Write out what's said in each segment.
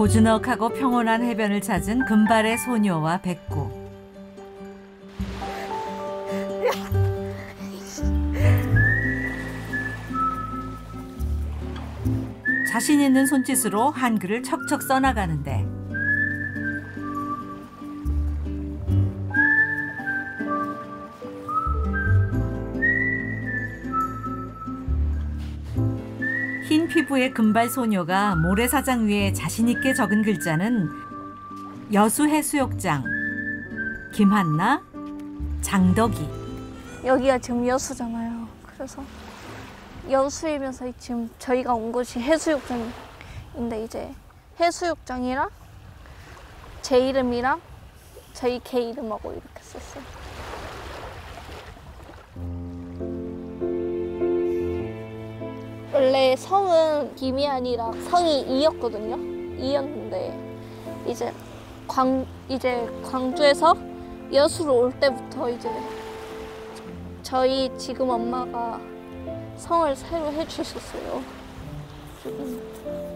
고즈넉하고 평온한 해변을 찾은 금발의 소녀와 백구. 자신 있는 손짓으로 한글을 척척 써나가는데 흰 피부의 금발 소녀가 모래사장 위에 자신 있게 적은 글자는 여수해수욕장, 김한나, 장덕이. 여기가 지금 여수잖아요. 그래서 여수이면서 지금 저희가 온 곳이 해수욕장인데 이제 해수욕장이랑 제 이름이랑 저희 개 이름하고 이렇게 썼어요. 원래 성은 김이 아니라 성이 이였거든요. 이였는데 이제 광주에서 여수로 올 때부터 이제 저희 지금 엄마가 성을 새로 해주셨어요.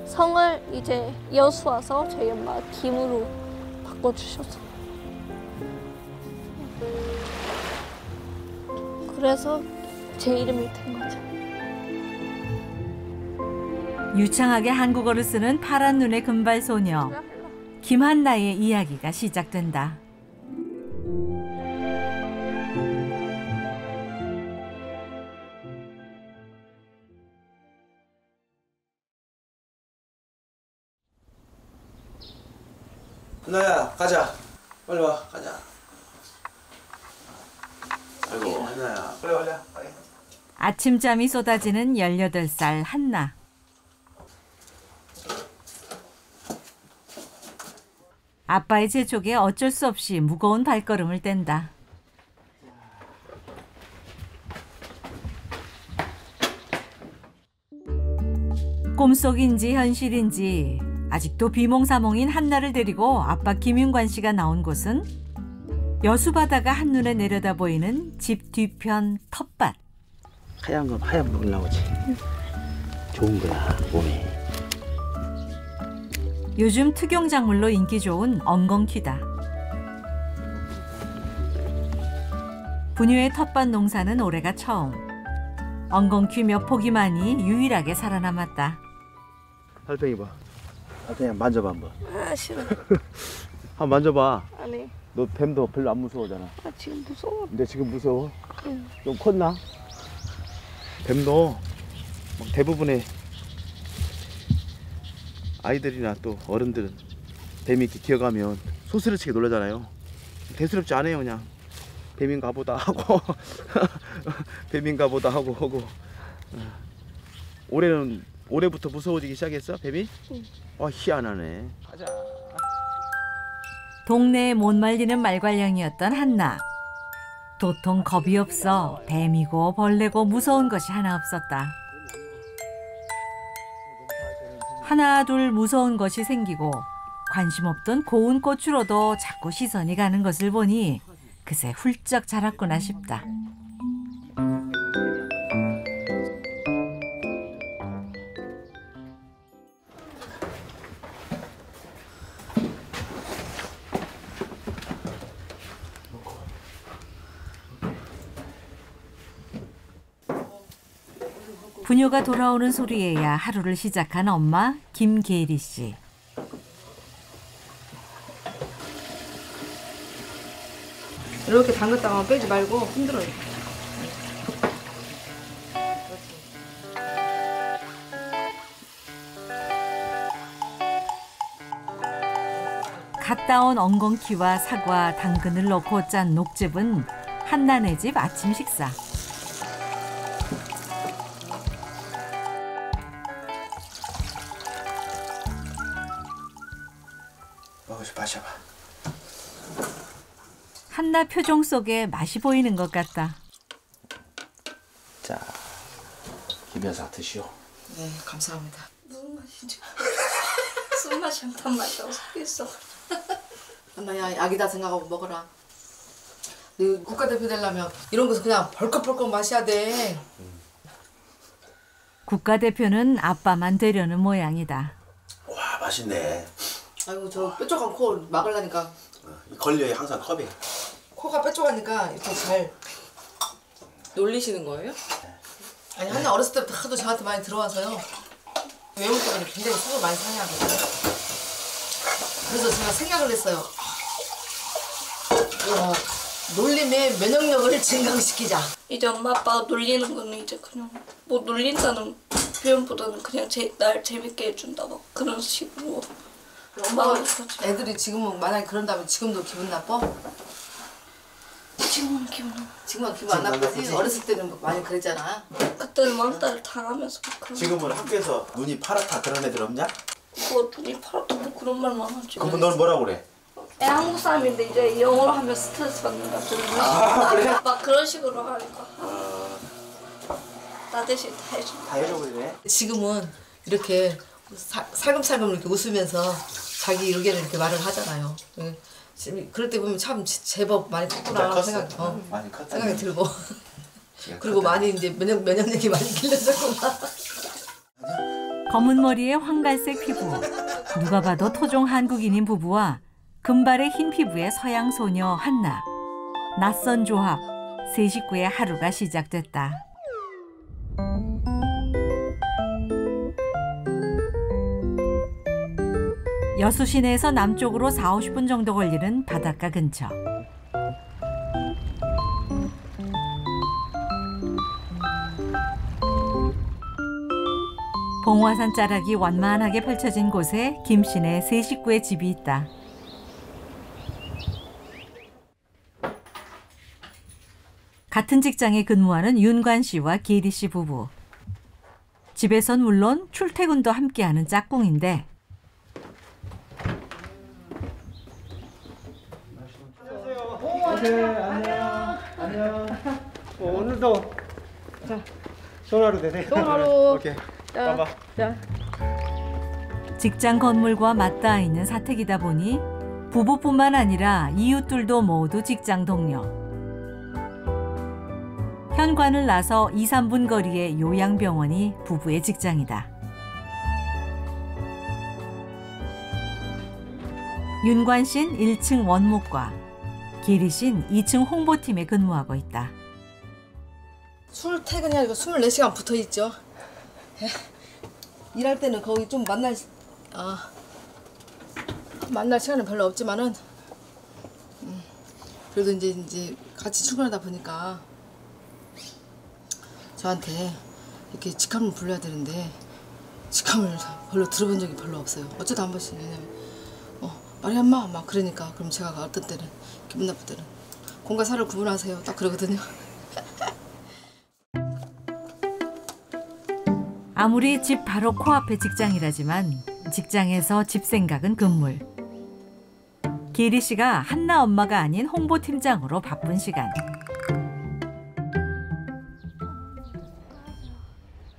성을 이제 여수 와서 저희 엄마가 김으로 바꿔주셔서 그래서 제 이름이 된 거죠. 유창하게 한국어를 쓰는 파란 눈의 금발 소녀 김한나의 이야기가 시작된다. 한나야, 가자. 빨리 와, 가자. 아이고, 한나야, 빨리 올려. 빨리. 아침잠이 쏟아지는 18살 한나. 아빠의 재촉에 어쩔 수 없이 무거운 발걸음을 뗀다. 꿈속인지 현실인지 아직도 비몽사몽인 한나를 데리고 아빠 김윤관 씨가 나온 곳은 여수 바다가 한눈에 내려다 보이는 집 뒤편 텃밭. 하얀 건 하얀 물 나오지. 좋은 거야, 몸에. 요즘 특용작물로 인기 좋은 엉겅퀴다. 부녀의 텃밭 농사는 올해가 처음. 엉겅퀴 몇 포기만이 유일하게 살아남았다. 달팽이 봐. 달팽이 만져봐 한번. 아 싫어. 한번 만져봐. 아니. 너 뱀도 별로 안 무서워하잖아. 아 지금 무서워. 근데 지금 무서워? 응. 좀 컸나? 뱀도 막 대부분의 아이들이나 또 어른들은 뱀이 이렇게 기어가면 소스라치게 놀라잖아요. 대수롭지 않아요. 그냥 뱀인가 보다 하고 뱀인가 보다 하고 올해부터 무서워지기 시작했어? 뱀이? 응. 희한하네. 가자. 동네에 못 말리는 말괄량이었던 한나. 도통 겁이 없어 뱀이고 벌레고 무서운 것이 하나 없었다. 하나 둘 무서운 것이 생기고 관심 없던 고운 꽃으로도 자꾸 시선이 가는 것을 보니 그새 훌쩍 자랐구나 싶다. 부녀가 돌아오는 소리에야 하루를 시작한 엄마 김계리 씨. 이렇게 담갔다가 빼지 말고 흔들어요. 갓 따온 엉겅퀴와 사과, 당근을 넣고 짠 녹즙은 한나네 집 아침 식사. 마셔봐. 한나 표정 속에 맛이 보이는 것 같다. 자, 김여사 드시오. 네, 감사합니다. 무슨 맛이지? 쓴맛이 단맛이 없겠어. 한나야, 약이다 생각하고 먹어라. 너 국가대표 되려면 이런 것은 그냥 벌컥벌컥 마셔야 돼. 국가대표는 아빠만 되려는 모양이다. 와, 맛있네. 아이고 저 뾰족한 코 막으려니까 걸려요 항상 컵에. 코가 뾰족하니까 이렇게 잘 놀리시는 거예요? 아니 한나 어렸을 때부터 하도 저한테 많이 들어와서요. 외모 때문에 굉장히 속을 많이 상해하거든요. 그래서 제가 생각을 했어요. 놀림의 면역력을 증강시키자. 이제 엄마 아빠가 놀리는 거는 이제 그냥 뭐 놀린다는 표현보다는 그냥 날 재밌게 해준다 막 그런 식으로. 엄마가 애들이 지금은 만약에 그런다면 지금도 기분 나빠? 지금은 기분 안 나쁘지? 어렸을 때는 많이 그랬잖아. 그때는 왕따를 당하면서 그런. 지금은 학교에서 눈이 파랗다 그런 애들 없냐? 뭐 눈이 파랗다 뭐 그런 말만 하지. 그럼 넌 뭐라고 그래? 애 한국 사람인데 이제 영어로 하면 스트레스 받는다. 그래? 막 그런 식으로 하니까 나 대신 다 해줘. 다 해줘 그래? 지금은 이렇게 살금살금 이렇게 웃으면서 자기 의견을 이렇게 말을 하잖아요. 지금 그럴 때 보면 참 제법 많이 컸구나 많이 컸다. 생각이 들고 그리고 많이 이제 면역력이 많이 길러졌구나. 검은 머리에 황갈색 피부, 누가 봐도 토종 한국인인 부부와 금발의 흰 피부의 서양 소녀 한나. 낯선 조합, 세 식구의 하루가 시작됐다. 여수 시내에서 남쪽으로 40-50분 정도 걸리는 바닷가 근처. 봉화산 자락이 완만하게 펼쳐진 곳에 김씨네 세 식구의 집이 있다. 같은 직장에 근무하는 윤관 씨와 계리 씨 부부. 집에선 물론 출퇴근도 함께하는 짝꿍인데 안녕. 오늘도 좋은 하루 되세요. 좋은 하루. 오케이. 봐봐. 직장 건물과 맞닿아 있는 사택이다 보니 부부뿐만 아니라 이웃들도 모두 직장 동료. 현관을 나서 2-3분 거리의 요양병원이 부부의 직장이다. 윤관 씨는 1층 원목과 계리 씨는 2층 홍보팀에 근무하고 있다. 출퇴근이 아니고 24시간 붙어 있죠. 일할 때는 거기 좀 만날 시간은 별로 없지만은 그래도 이제 같이 출근하다 보니까 저한테 이렇게 직함을 불러야 되는데 직함을 별로 들어본 적이 별로 없어요. 어쩌다 한 번씩. 왜냐면 말이 안 마 막 그러니까 그럼 제가 어떤 때는 기분 나쁠 때는 공과 사를 구분하세요 딱 그러거든요. 아무리 집 바로 코앞의 직장이라지만 직장에서 집 생각은 금물. 계리 씨가 한나 엄마가 아닌 홍보팀장으로 바쁜 시간.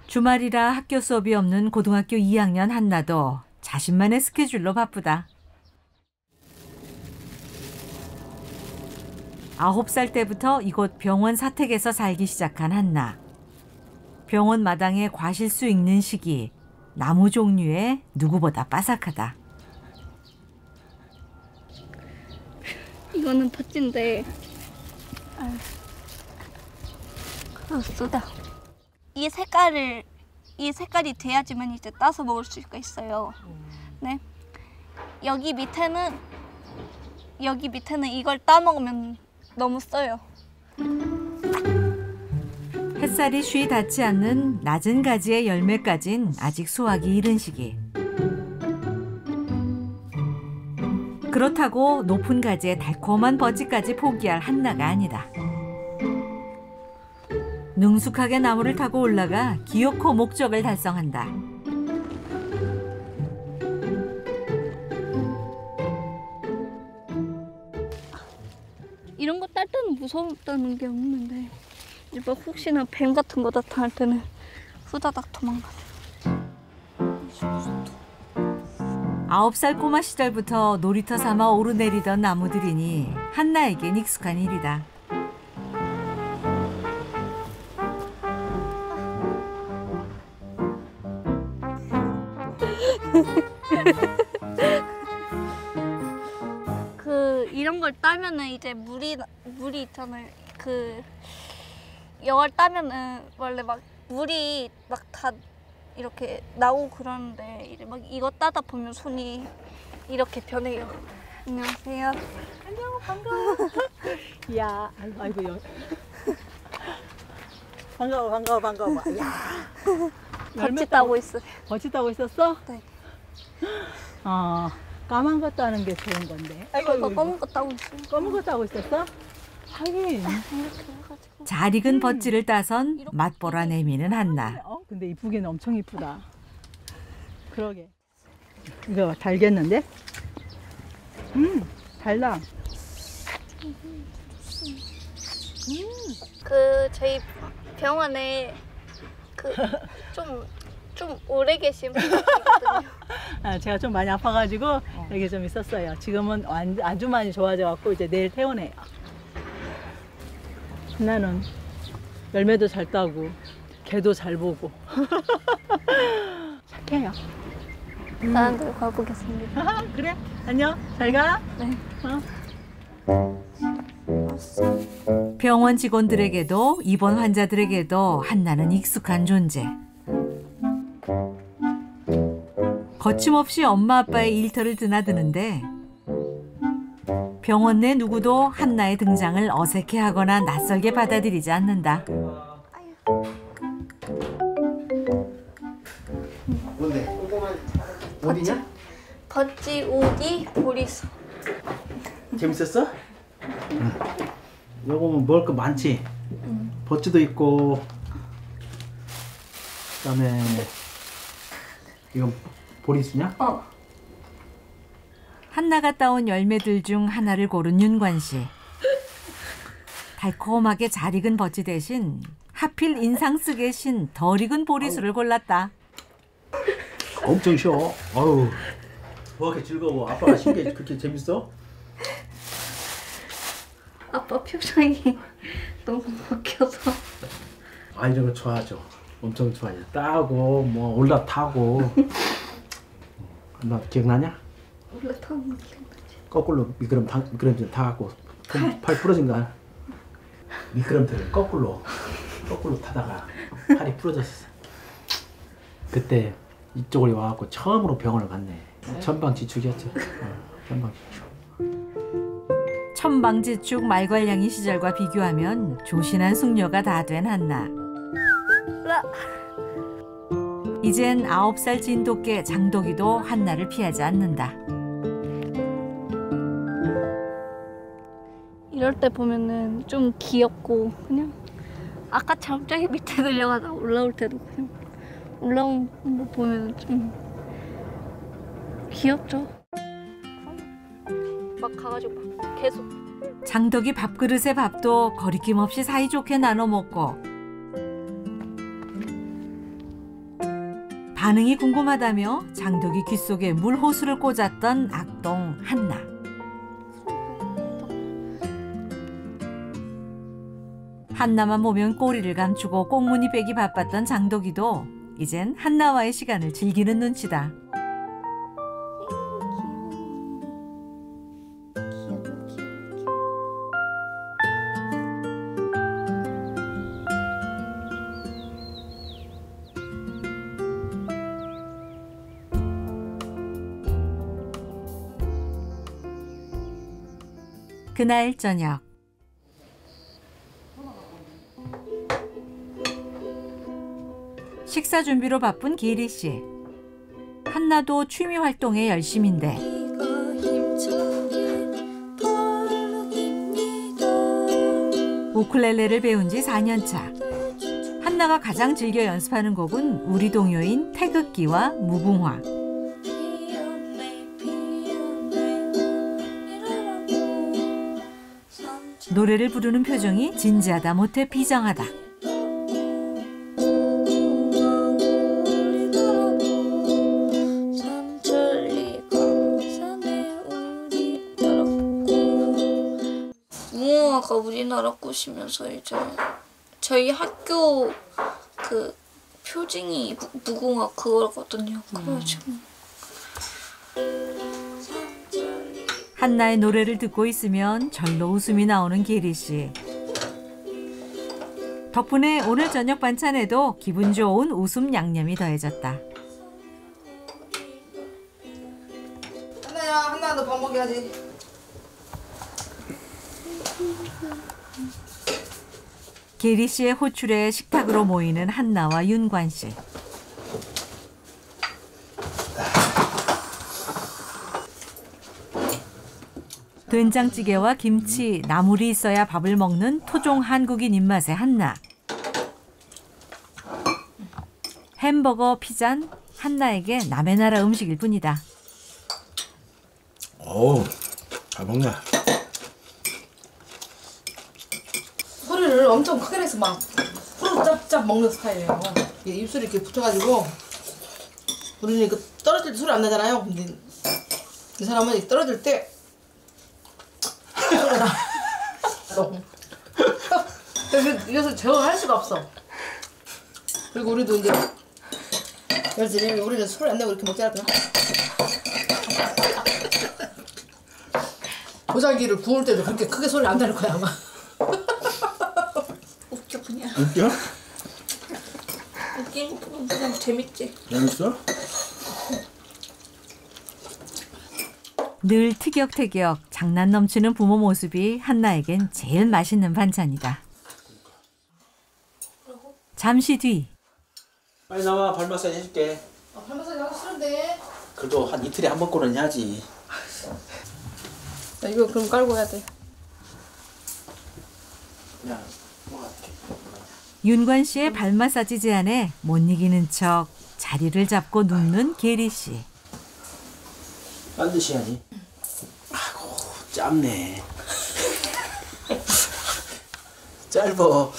주말이라 학교 수업이 없는 고등학교 2학년 한나도 자신만의 스케줄로 바쁘다. 9살 때부터 이곳 병원 사택에서 살기 시작한 한나. 병원 마당에 과실수 익는 시기, 나무 종류에 누구보다 빠삭하다. 이거는 팥인데 쓰다. 이 색깔이 돼야지만 이제 따서 먹을 수가 있어요. 네. 여기 밑에는 이걸 따 먹으면 너무 써요. 햇살이 쉬이 닿지 않는 낮은 가지의 열매까진 아직 수확이 이른 시기. 그렇다고 높은 가지의 달콤한 버찌까지 포기할 한나가 아니다. 능숙하게 나무를 타고 올라가 기어코 목적을 달성한다. 이런 거 딸 때는 무섭다는 게 없는데 이제 혹시나 뱀 같은 거 나타날 때는 후다닥 도망가요. 9살 꼬마 시절부터 놀이터 삼아 오르내리던 나무들이니 한나에겐 익숙한 일이다. 걸 따면은 이제 물이 있잖아요. 그 영화를 따면은 원래 막 물이 막 다 이렇게 나오고 그러는데 이제 막 이거 따다 보면 손이 이렇게 변해요. 안녕하세요. 안녕, 반가워. 야, 아이고 반가워. 야. 버치 따고 있어요. 버치 따고 있었어? 네. 까만 거 따는 게 좋은 건데. 아이고, 검은 거 따고 있어요. 검은 거 따고 있었어? 하긴. 이렇게 해가지고. 잘 익은 버찌를 따선 맛보라 내미는 한나. 근데 이쁘긴 엄청 이쁘다. 그러게. 이거 달겠는데? 달다. 그 저희 병원에 그 좀 오래 계신 분이거든요. 제가 좀 많이 아파가지고 여기 좀 있었어요. 지금은 아주 많이 좋아져갖고 이제 내일 퇴원해요. 나는 열매도 잘 따고 개도 잘 보고 착해요. 다른 데로 가보겠습니다. 그래? 안녕. 잘 가. 네. 병원 직원들에게도 입원 환자들에게도 한나는 익숙한 존재. 거침없이 엄마 아빠의 일터를 드나드는데 병원 내 누구도 한나의 등장을 어색해하거나 낯설게 받아들이지 않는다. 뭔데? 어디냐? 버찌, 오디, 보리수. 재밌었어? 응. 요거 뭐 먹을 거 많지? 버츠도 있고 그다음에 이건 보리수냐? 한나가 따온 열매들 중 하나를 고른 윤관 씨. 달콤하게 잘 익은 버찌 대신 하필 인상 쓰게 신 덜 익은 보리수를 골랐다. 엄청 쉬워. 어우, 뭐가 이렇게 즐거워. 아빠가 신기해. 그렇게 재밌어? 아빠 표정이 너무 바뀌어서. 아, 이런 거 좋아하죠. 엄청 좋아해요. 따고 뭐 올라타고. 너 기억나냐? 올라타는 거 기억나지? 거꾸로 미끄럼틀 타갖고 팔 부러진 거. 미끄럼틀을 거꾸로 타다가 팔이 부러졌어. 그때 이쪽으로 와갖고 처음으로 병원을 갔네. 천방지축이었죠. 천방지축. 천방지축 말괄량이 시절과 비교하면 조신한 숙녀가 다 된 한나. 이젠 9살 진돗개 장독이도 한나를 피하지 않는다. 이럴 때 보면은 좀 귀엽고 그냥 아까처럼 저기 밑에 들려가다 올라올 때도 그냥 올라온 거 보면 좀 귀엽죠. 막 가가지고 막 계속 장독이 밥그릇에 밥도 거리낌 없이 사이좋게 나눠 먹고 반응이 궁금하다며 장독이 귓속에 물호수를 꽂았던 악동 한나. 한나만 보면 꼬리를 감추고 꽁무니 빼기 바빴던 장독이도 이젠 한나와의 시간을 즐기는 눈치다. 그날 저녁. 식사 준비로 바쁜 기리 씨. 한나도 취미 활동에 열심인데 우쿨렐레를 배운 지 4년 차. 한나가 가장 즐겨 연습하는 곡은 우리 동요인 태극기와 무궁화. 노래를 부르는 표정이 진지하다 못해 비장하다. 무궁화가 우리나라 꽃이면서 이제 저희 학교 그 표징이 무궁화 그거거든요. 그래가지고 한나의 노래를 듣고 있으면 절로 웃음이 나오는 계리 씨. 덕분에 오늘 저녁 반찬에도 기분 좋은 웃음 양념이 더해졌다. 한나야, 너 밥 먹여야지. 계리 씨의 호출에 식탁으로 모이는 한나와 윤관 씨. 된장찌개와 김치, 나물이 있어야 밥을 먹는 토종 한국인 입맛의 한나. 햄버거, 피자는 한나에게 남의 나라 음식일 뿐이다. 어우, 잘 먹네. 소리를 엄청 크게 내서 막 후루짭짭 먹는 스타일이에요. 이게 입술이 이렇게 붙어가지고 우리는 이거 떨어질 때 소리 안 나잖아요. 근데 이 사람은 떨어질 때 소리가 나. 이것을 제어할 수가 없어. 그리고 우리도 이제 열심히 우리는 소리 안 내고 이렇게 먹지 않았더라. 고자기를 구울 때도 그렇게 크게 소리 안 나는 거야 아마. 웃겨 그냥. 웃겨? 웃긴 거 그냥 재밌지. 재밌어? 늘 티격태격 장난 넘치는 부모 모습이 한나에겐 제일 맛있는 반찬이다. 잠시 뒤 빨리 나와, 발 마사지 해줄게. 발 마사지 하기 싫은데. 그래도 한 이틀에 한 번꼴은 해야지. 나 이거 그럼 깔고 해야 돼. 그냥 윤관 씨의 발 마사지 제안에 못 이기는 척 자리를 잡고 눕는 계리 씨. 반드시 해야지. 아이고, 짧네. 짧어.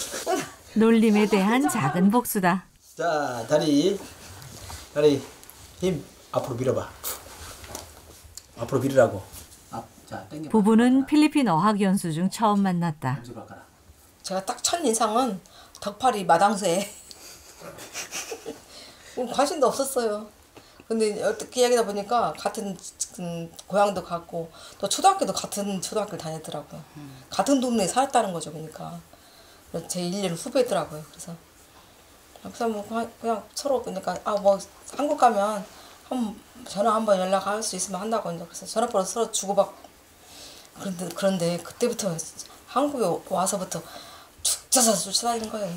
놀림에 대한 작은 복수다. 자, 다리 힘 앞으로 밀어봐. 앞으로 밀으라고. 자, 당겨. 부부는 필리핀 어학 연수 중 처음 만났다. 제가 딱 첫 인상은 덕팔이 마당새. 관심도 없었어요. 근데 어떻게 이야기하다 보니까 같은 고향도 같고 또 초등학교도 같은 초등학교를 다녔더라고요. 같은 동네에 살았다는 거죠, 그러니까. 제 1년 후배더라고요. 그래서 뭐 그냥 서로 그러니까 뭐 한국 가면 전화 한번 연락할 수 있으면 한다고 이제 그래서 전화번호 서로 주고받고 그런데 그때부터 한국에 와서부터 축 짜서 쫓아다니는 거예요.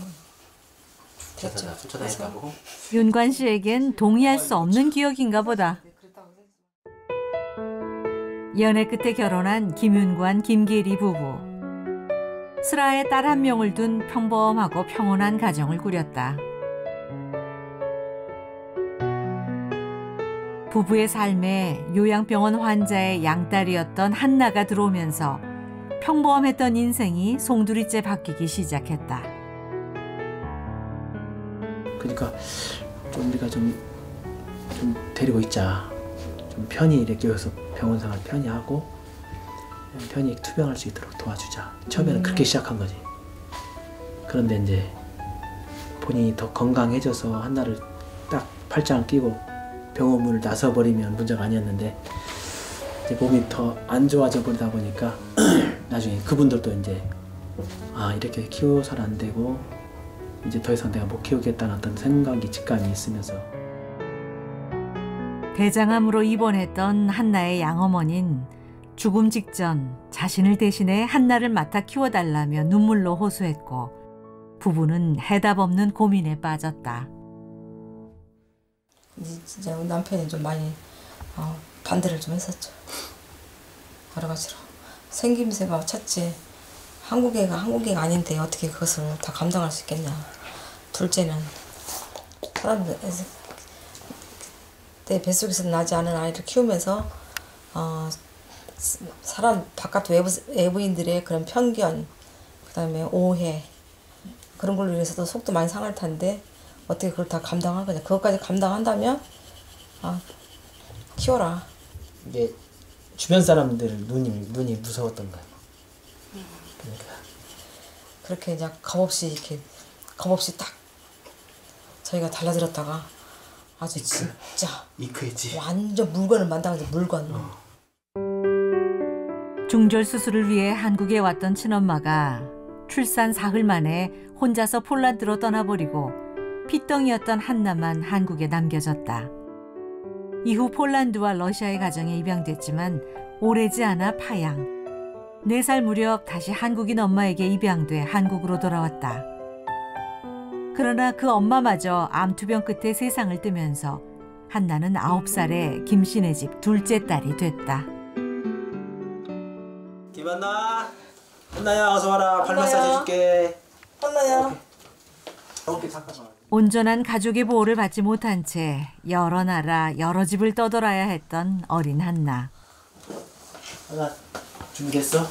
됐죠. 쫓아다녔다고? 윤관 씨에겐 동의할 수 없는 기억인가 보다. 연애 끝에 결혼한 김윤관, 김계리 부부. 슬하에 딸 한 명을 둔 평범하고 평온한 가정을 꾸렸다. 부부의 삶에 요양병원 환자의 양딸이었던 한나가 들어오면서 평범했던 인생이 송두리째 바뀌기 시작했다. 그러니까 좀 우리가 좀 데리고 있자. 좀 편히 이렇게 여기서 병원 생활 편히 하고 편히 투병할 수 있도록 도와주자. 처음에는 그렇게 시작한 거지. 그런데 이제 본인이 더 건강해져서 한나를 딱 팔짱을 끼고 병원문을 나서버리면 문제가 아니었는데 이제 몸이 더 안 좋아져 버리다 보니까 나중에 그분들도 이제 이렇게 키워서는 안 되고 이제 더 이상 내가 못 키우겠다는 어떤 생각이 직감이 있으면서 대장암으로 입원했던 한나의 양어머니는 죽음 직전 자신을 대신해 한나를 맡아 키워달라며 눈물로 호소했고 부부는 해답 없는 고민에 빠졌다. 진짜 남편이 좀 많이 반대를 좀 했었죠. 여러 가지로 생김새가 첫째 한국애가 아닌데 어떻게 그것을 다 감당할 수 있겠냐. 둘째는 사람들 내 뱃속에서 나지 않은 아이를 키우면서 사람 바깥 외부인들의 그런 편견, 그다음에 오해 그런 걸로 인해서도 속도 많이 상할 텐데 어떻게 그걸 다 감당할 거냐. 그것까지 감당한다면 키워라. 이게 주변 사람들 눈이 무서웠던 거야. 그러니까 그렇게 이제 겁없이 딱 저희가 달라들었다가 아주 진짜 이크했지. 완전 물건을 만당하지 물건. 중절 수술을 위해 한국에 왔던 친엄마가 출산 사흘 만에 혼자서 폴란드로 떠나버리고 핏덩이였던 한나만 한국에 남겨졌다. 이후 폴란드와 러시아의 가정에 입양됐지만 오래지 않아 파양. 4살 무렵 다시 한국인 엄마에게 입양돼 한국으로 돌아왔다. 그러나 그 엄마마저 암투병 끝에 세상을 뜨면서 한나는 9살에 김씨네 집 둘째 딸이 됐다. 김한나, 한나야 어서 와라. 발 마사지 해줄게. 한나야. 이렇게 잠깐만. 온전한 가족의 보호를 받지 못한 채 여러 나라 여러 집을 떠돌아야 했던 어린 한나. 하나 준비됐어?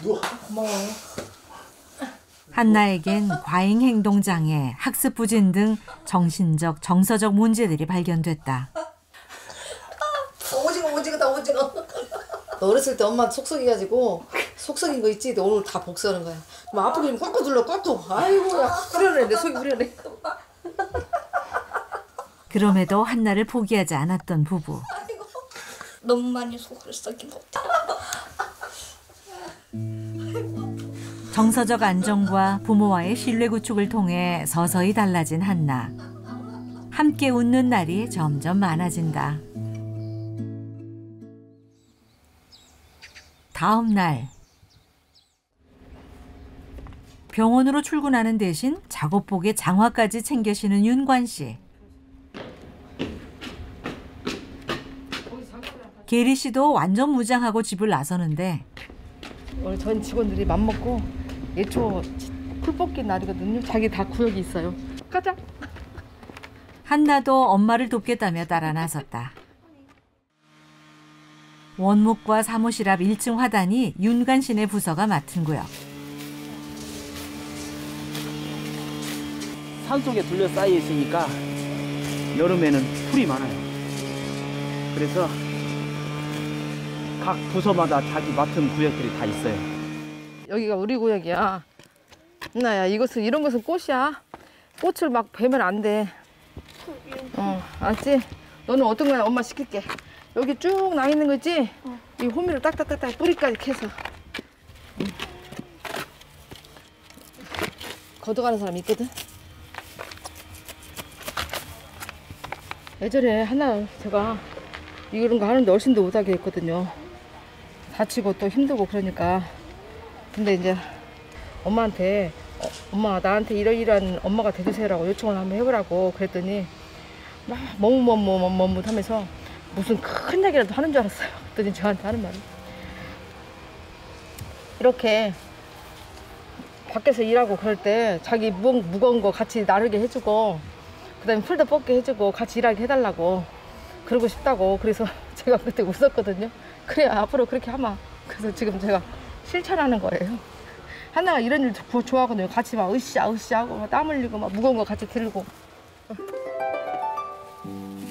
고마워. 한나에겐 과잉 행동 장애, 학습 부진 등 정신적, 정서적 문제들이 발견됐다. 오징어다 오징어. 너 어렸을 때 엄마 속 썩여가지고 속 썩인 거 있지? 너 오늘 다 복수하는 거야. 뭐 아프게 꽉꽉 눌러 꽉꽉. 아이고야 후련해. 내 속이 후련해. 그럼에도 한나를 포기하지 않았던 부부. 너무 많이 속을 썩인 것 같아. 정서적 안정과 부모와의 신뢰 구축을 통해 서서히 달라진 한나. 함께 웃는 날이 점점 많아진다. 다음 날 병원으로 출근하는 대신 작업복에 장화까지 챙겨 신은 윤관 씨. 계리 씨도 완전 무장하고 집을 나서는데 오늘 전 직원들이 맘먹고 예초 풀 뽑기 날이거든요. 자기 다 구역이 있어요. 가자. 한나도 엄마를 돕겠다며 따라 나섰다. 원목과 사무실 앞 1층 화단이 윤관신의 부서가 맡은 구역. 산속에 둘러싸여 있으니까 여름에는 풀이 많아요. 그래서 각 부서마다 자기 맡은 구역들이 다 있어요. 여기가 우리 구역이야. 나야 이런 것은 꽃이야. 꽃을 막 베면 안 돼. 알았지? 너는 어떤 거야? 엄마 시킬게. 여기 쭉 나 있는 거 있지? 이 호미를 딱딱딱딱 뿌리까지 캐서. 걷어가는 사람 있거든? 예전에 하나 제가 이런 거 하는데 어르신도 못하게 했거든요. 다치고 또 힘들고 그러니까. 근데 이제 엄마한테 엄마 나한테 이러이러한 엄마가 돼주세요라고 요청을 한번 해보라고 그랬더니 막 머뭇머뭇 하면서 무슨 큰 얘기라도 하는 줄 알았어요. 그랬더니 저한테 하는 말이 이렇게 밖에서 일하고 그럴 때 자기 무거운 거 같이 나르게 해주고 그다음에 풀도 뽑게 해주고 같이 일하게 해달라고 그러고 싶다고. 그래서 제가 그때 웃었거든요. 그래 앞으로 그렇게 하마. 그래서 지금 제가 실천하는 거예요. 하나가 이런 일 좋아하거든요. 같이 막 으쌰으쌰 하고 막 땀 흘리고 막 무거운 거 같이 들고.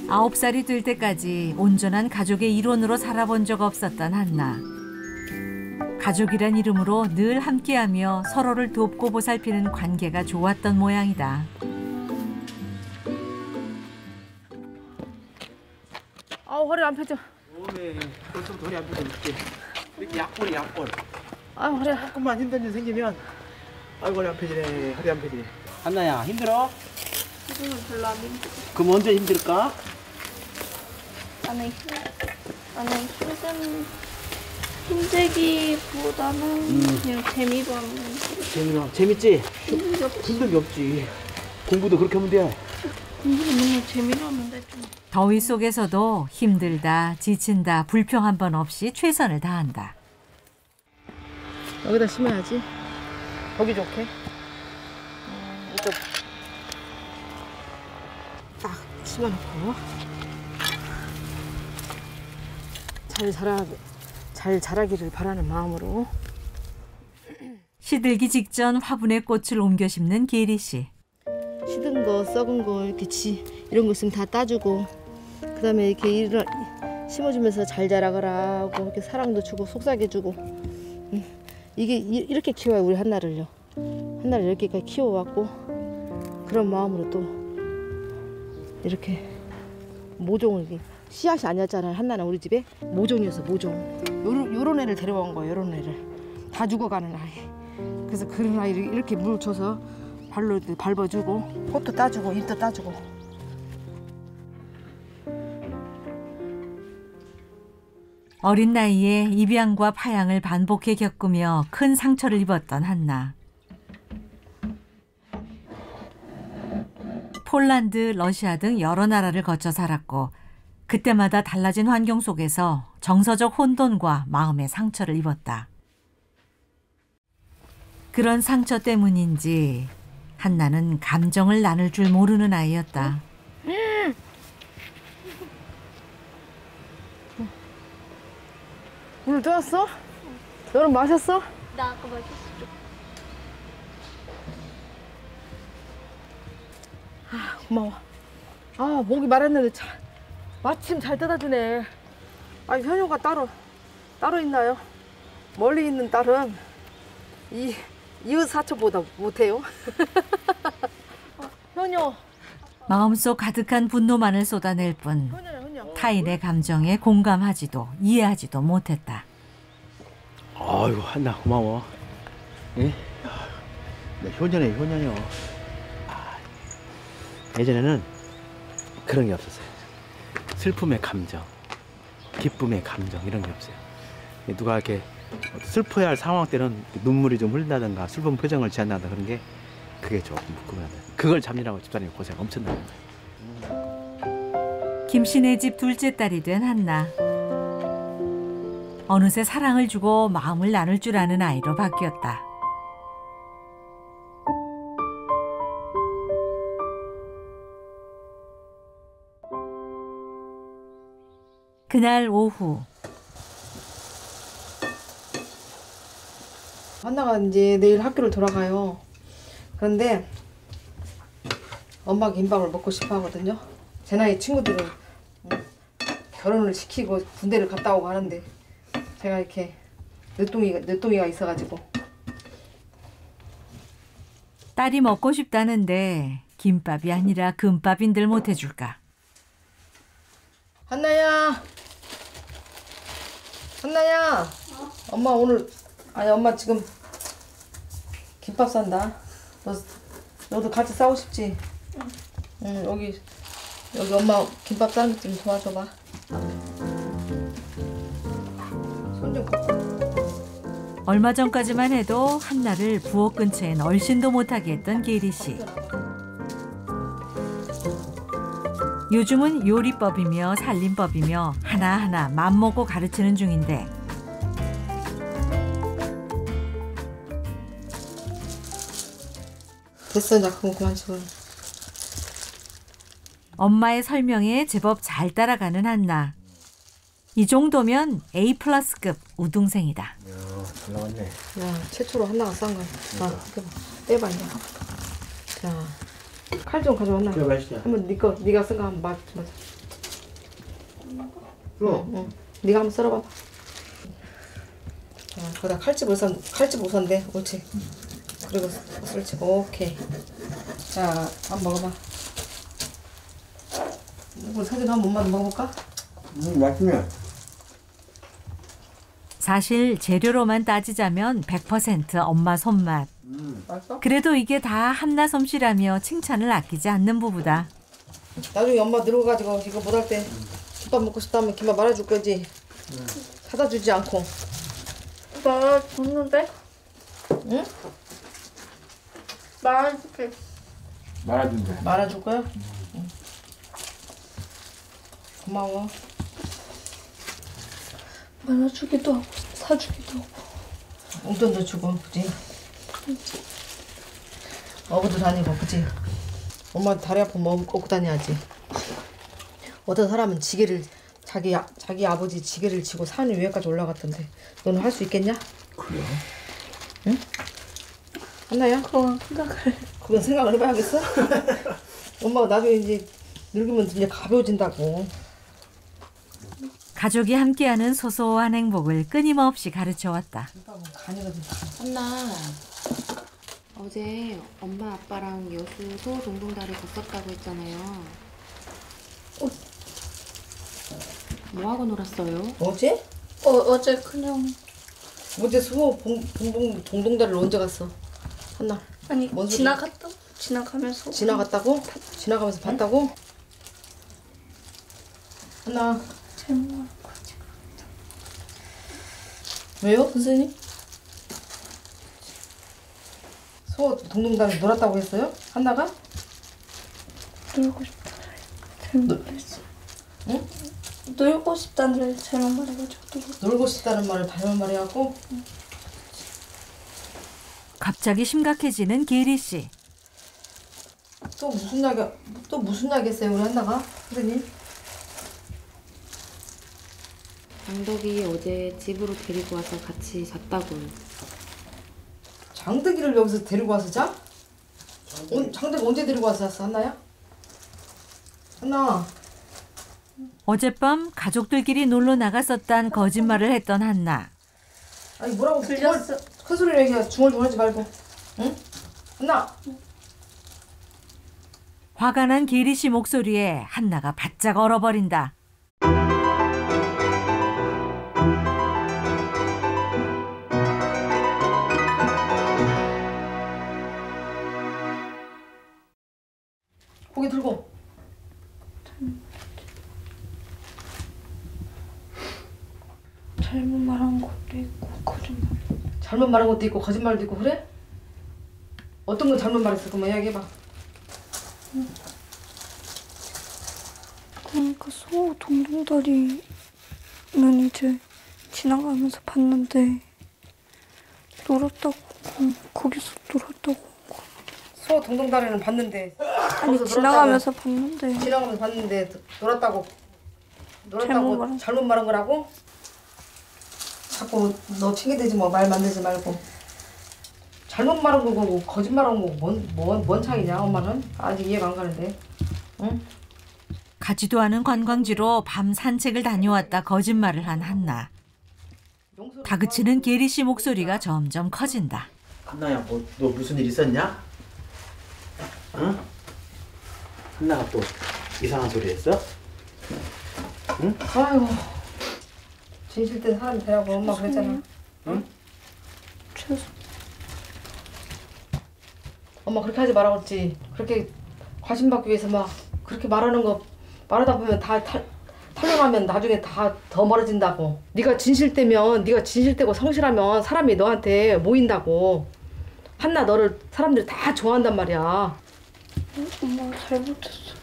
9살이 될 때까지 온전한 가족의 일원으로 살아본 적 없었던 한나. 가족이란 이름으로 늘 함께하며 서로를 돕고 보살피는 관계가 좋았던 모양이다. 아우 허리 안 펴져. 몸에 벌써부터 허리 안 펴서 이렇게 약골이 약골. 아우 허리. 조금만 힘든 일 생기면 아이고 허리 안 펴지네. 허리 안 펴지네. 한나야 힘들어? 지금은 별로 안 힘들어. 그럼 언제 힘들까? 나는 힘들기보다는 그냥 재미로 하는 거. 재밌지? 힘든 게 없지. 힘든 게 없지. 공부도 그렇게 하면 돼. 공부는 맨날 재미로 하면 돼. 좀. 더위 속에서도 힘들다, 지친다, 불평 한 번 없이 최선을 다한다. 여기다 심어야지. 보기 좋게. 이쪽 딱 심어놓고 잘 자라기를 바라는 마음으로. 시들기 직전 화분에 꽃을 옮겨 심는 계리 씨. 시든 거, 썩은 거 이렇게 이런 거 있으면 다 따주고 그다음에 이렇게 심어주면서 잘 자라거라 하고 이렇게 사랑도 주고 속삭여주고. 이게 이렇게 키워요 우리 한나를요. 한나를 이렇게까지 키워왔고 그런 마음으로 또 이렇게 모종을 씨앗이 아니었잖아요. 한나는 우리 집에 모종이었어, 모종. 요런 애를 데려온 거예요. 요런 애를 다 죽어가는 아이. 그래서 그런 아이를 이렇게 물 줘서 발로 밟아주고 꽃도 따주고 잎도 따주고. 어린 나이에 입양과 파양을 반복해 겪으며 큰 상처를 입었던 한나. 폴란드, 러시아 등 여러 나라를 거쳐 살았고 그때마다 달라진 환경 속에서 정서적 혼돈과 마음의 상처를 입었다. 그런 상처 때문인지 한나는 감정을 나눌 줄 모르는 아이였다. 물 떠왔어? 너는 마셨어? 나 아까 마셨어. 고마워. 아, 목이 마렸는데 마침 잘 떠다주네. 아니, 현효가 따로 있나요? 멀리 있는 딸은 이웃 사촌보다 못해요. 현효. 마음속 가득한 분노만을 쏟아낼 뿐 타인의 감정에 공감하지도 이해하지도 못했다. 아이고 한나 고마워. 예? 내 효년이요. 예전에는 그런 게 없었어요. 슬픔의 감정, 기쁨의 감정 이런 게 없어요. 누가 이렇게 슬퍼야 할 상황 때는 눈물이 좀 흐른다든가 슬픈 표정을 지한다든가 그런 게 그게 조금 부끄러워요. 그걸 잡느라고 집사님이 고생 엄청나는 거예요. 김씨네 집 둘째 딸이 된 한나. 어느새 사랑을 주고 마음을 나눌 줄 아는 아이로 바뀌었다. 그날 오후 한나가 이제 내일 학교를 돌아가요. 그런데 엄마 김밥을 먹고 싶어 하거든요. 제 나이 친구들은 결혼을 시키고 군대를 갔다 오고 하는데 제가 이렇게 늦둥이가 있어가지고. 딸이 먹고 싶다는데 김밥이 아니라 금밥인들 못해줄까. 한나야. 엄마 엄마 지금 김밥 산다. 너도 같이 싸고 싶지? 응. 여기 엄마 김밥 싸는 거 좀 도와줘봐. 손 좀 걷고. 얼마 전까지만 해도 한나를 부엌 근처엔 얼씬도 못하게 했던 계리 씨. 요즘은 요리법이며 살림법이며 하나하나 맘먹고 가르치는 중인데 됐어, 나 그거 그만 줘. 엄마의 설명에 제법 잘 따라가는 한나. 이 정도면 A+급 우등생이다. 잘 나왔네. 야, 최초로 한나가 싼 거야. 빼봐 이제. 자, 칼 좀 가져와. 한나. 그래 맛있어. 한번 네가 쓴 거 한번 맞아. 그럼. 네가 한번 썰어봐봐. 자, 거기다 칼집 우선데, 옳지. 그리고 썰지. 오케이. 자, 한번 먹어봐. 이거 사진 한번 먹어볼까? 맛있네. 사실 재료로만 따지자면 100% 엄마 손맛. 맛있어? 그래도 이게 다 한나 솜씨라며 칭찬을 아끼지 않는 부부다. 나중에 엄마 늙어가지고 이거 못할 때 김밥 먹고 싶다면 김밥 말아줄 거지? 사다 주지 않고. 나 줬는데? 응? 말해줄게. 말아준대. 말아줄 거야? 응. 고마워. 말아주기도 하고 사주기도 하고. 용돈도 주고, 그지? 어부도 다니고, 그지? 엄마 다리 아프면 뭐 업고 다녀야지. 어떤 사람은 자기 아버지 지게를 지고 산 위에까지 올라갔던데 너는 할 수 있겠냐? 그래? 응? 한나야? 그건 생각을 해봐야겠어? 엄마가 나중에 이제 늙으면 이제 가벼워진다고. 가족이 함께하는 소소한 행복을 끊임없이 가르쳐왔다. 간이거든. 한나, 어제 엄마 아빠랑 여수 소호동동다리 갔었다고 했잖아요. 뭐 하고 놀았어요? 어제? 어제 그냥 어제 수호 동동다리를 언제 갔어? 한나. 아니 뭔 소리야? 지나가면서 지나갔다고? 지나가면서 봤다고? 한나. 잘못 왜요, 선생님? 수호 동동다리 놀았다고 했어요? 한나가? 놀고 싶다. 잘못 말했어. 응? 놀고 싶다는 잘못 말해가지고 놀고 싶다는 말을 잘못 말해갖고? 갑자기 심각해지는 계리 씨. 또 무슨 약 했어요, 우리 한나가? 선생님? 장덕이 어제 집으로 데리고 와서 같이 잤다고요. 장덕이를 여기서 데리고 와서 자? 장덕이 언제 데리고 와서 잤어, 한나야? 한나. 어젯밤 가족들끼리 놀러 나갔었단 거짓말을 했던 한나. 아니 뭐라고 들렸어. 큰 소리로 얘기해. 중얼중얼하지 말고. 응? 한나. 화가 난 계리 씨 목소리에 한나가 바짝 얼어버린다. 고개 들고. 잘못 말한 것도 있고 거짓말. 잘못 말한 것도 있고 거짓말도 있고 그래? 어떤 건 잘못 말했어? 그만 이야기해봐. 그러니까 소 동동다리는 이제 지나가면서 봤는데 놀았다고 거기서 놀았다고. 소 동동다리는 봤는데. 아니 거기서 지나가면서 봤는데 지나가면서 봤는데 놀았다고 잘못 잘못 말한 거라고? 자꾸 너 핑계대지 뭐 말 만들지 말고. 잘못 말한 거고 거짓말한 거고 뭔 차이냐 엄마는? 아직 이해가 안 가는데. 응? 가지도 않은 관광지로 밤 산책을 다녀왔다 거짓말을 한 한나. 다그치는 계리 씨 목소리가 점점 커진다. 한나야, 너 무슨 일 있었냐? 응? 한나가 또 이상한 소리 했어? 응? 아이고. 진실된 사람이 되라고 엄마 그랬잖아. 응? 엄마 그렇게 하지 말라고 그랬지. 그렇게 과신받기 위해서 막 그렇게 말하는 거 말하다 보면 다 탈려나면 나중에 다 더 멀어진다고. 네가 진실되고 성실하면 사람이 너한테 모인다고. 한나 너를 사람들이 다 좋아한단 말이야. 엄마 잘못했어.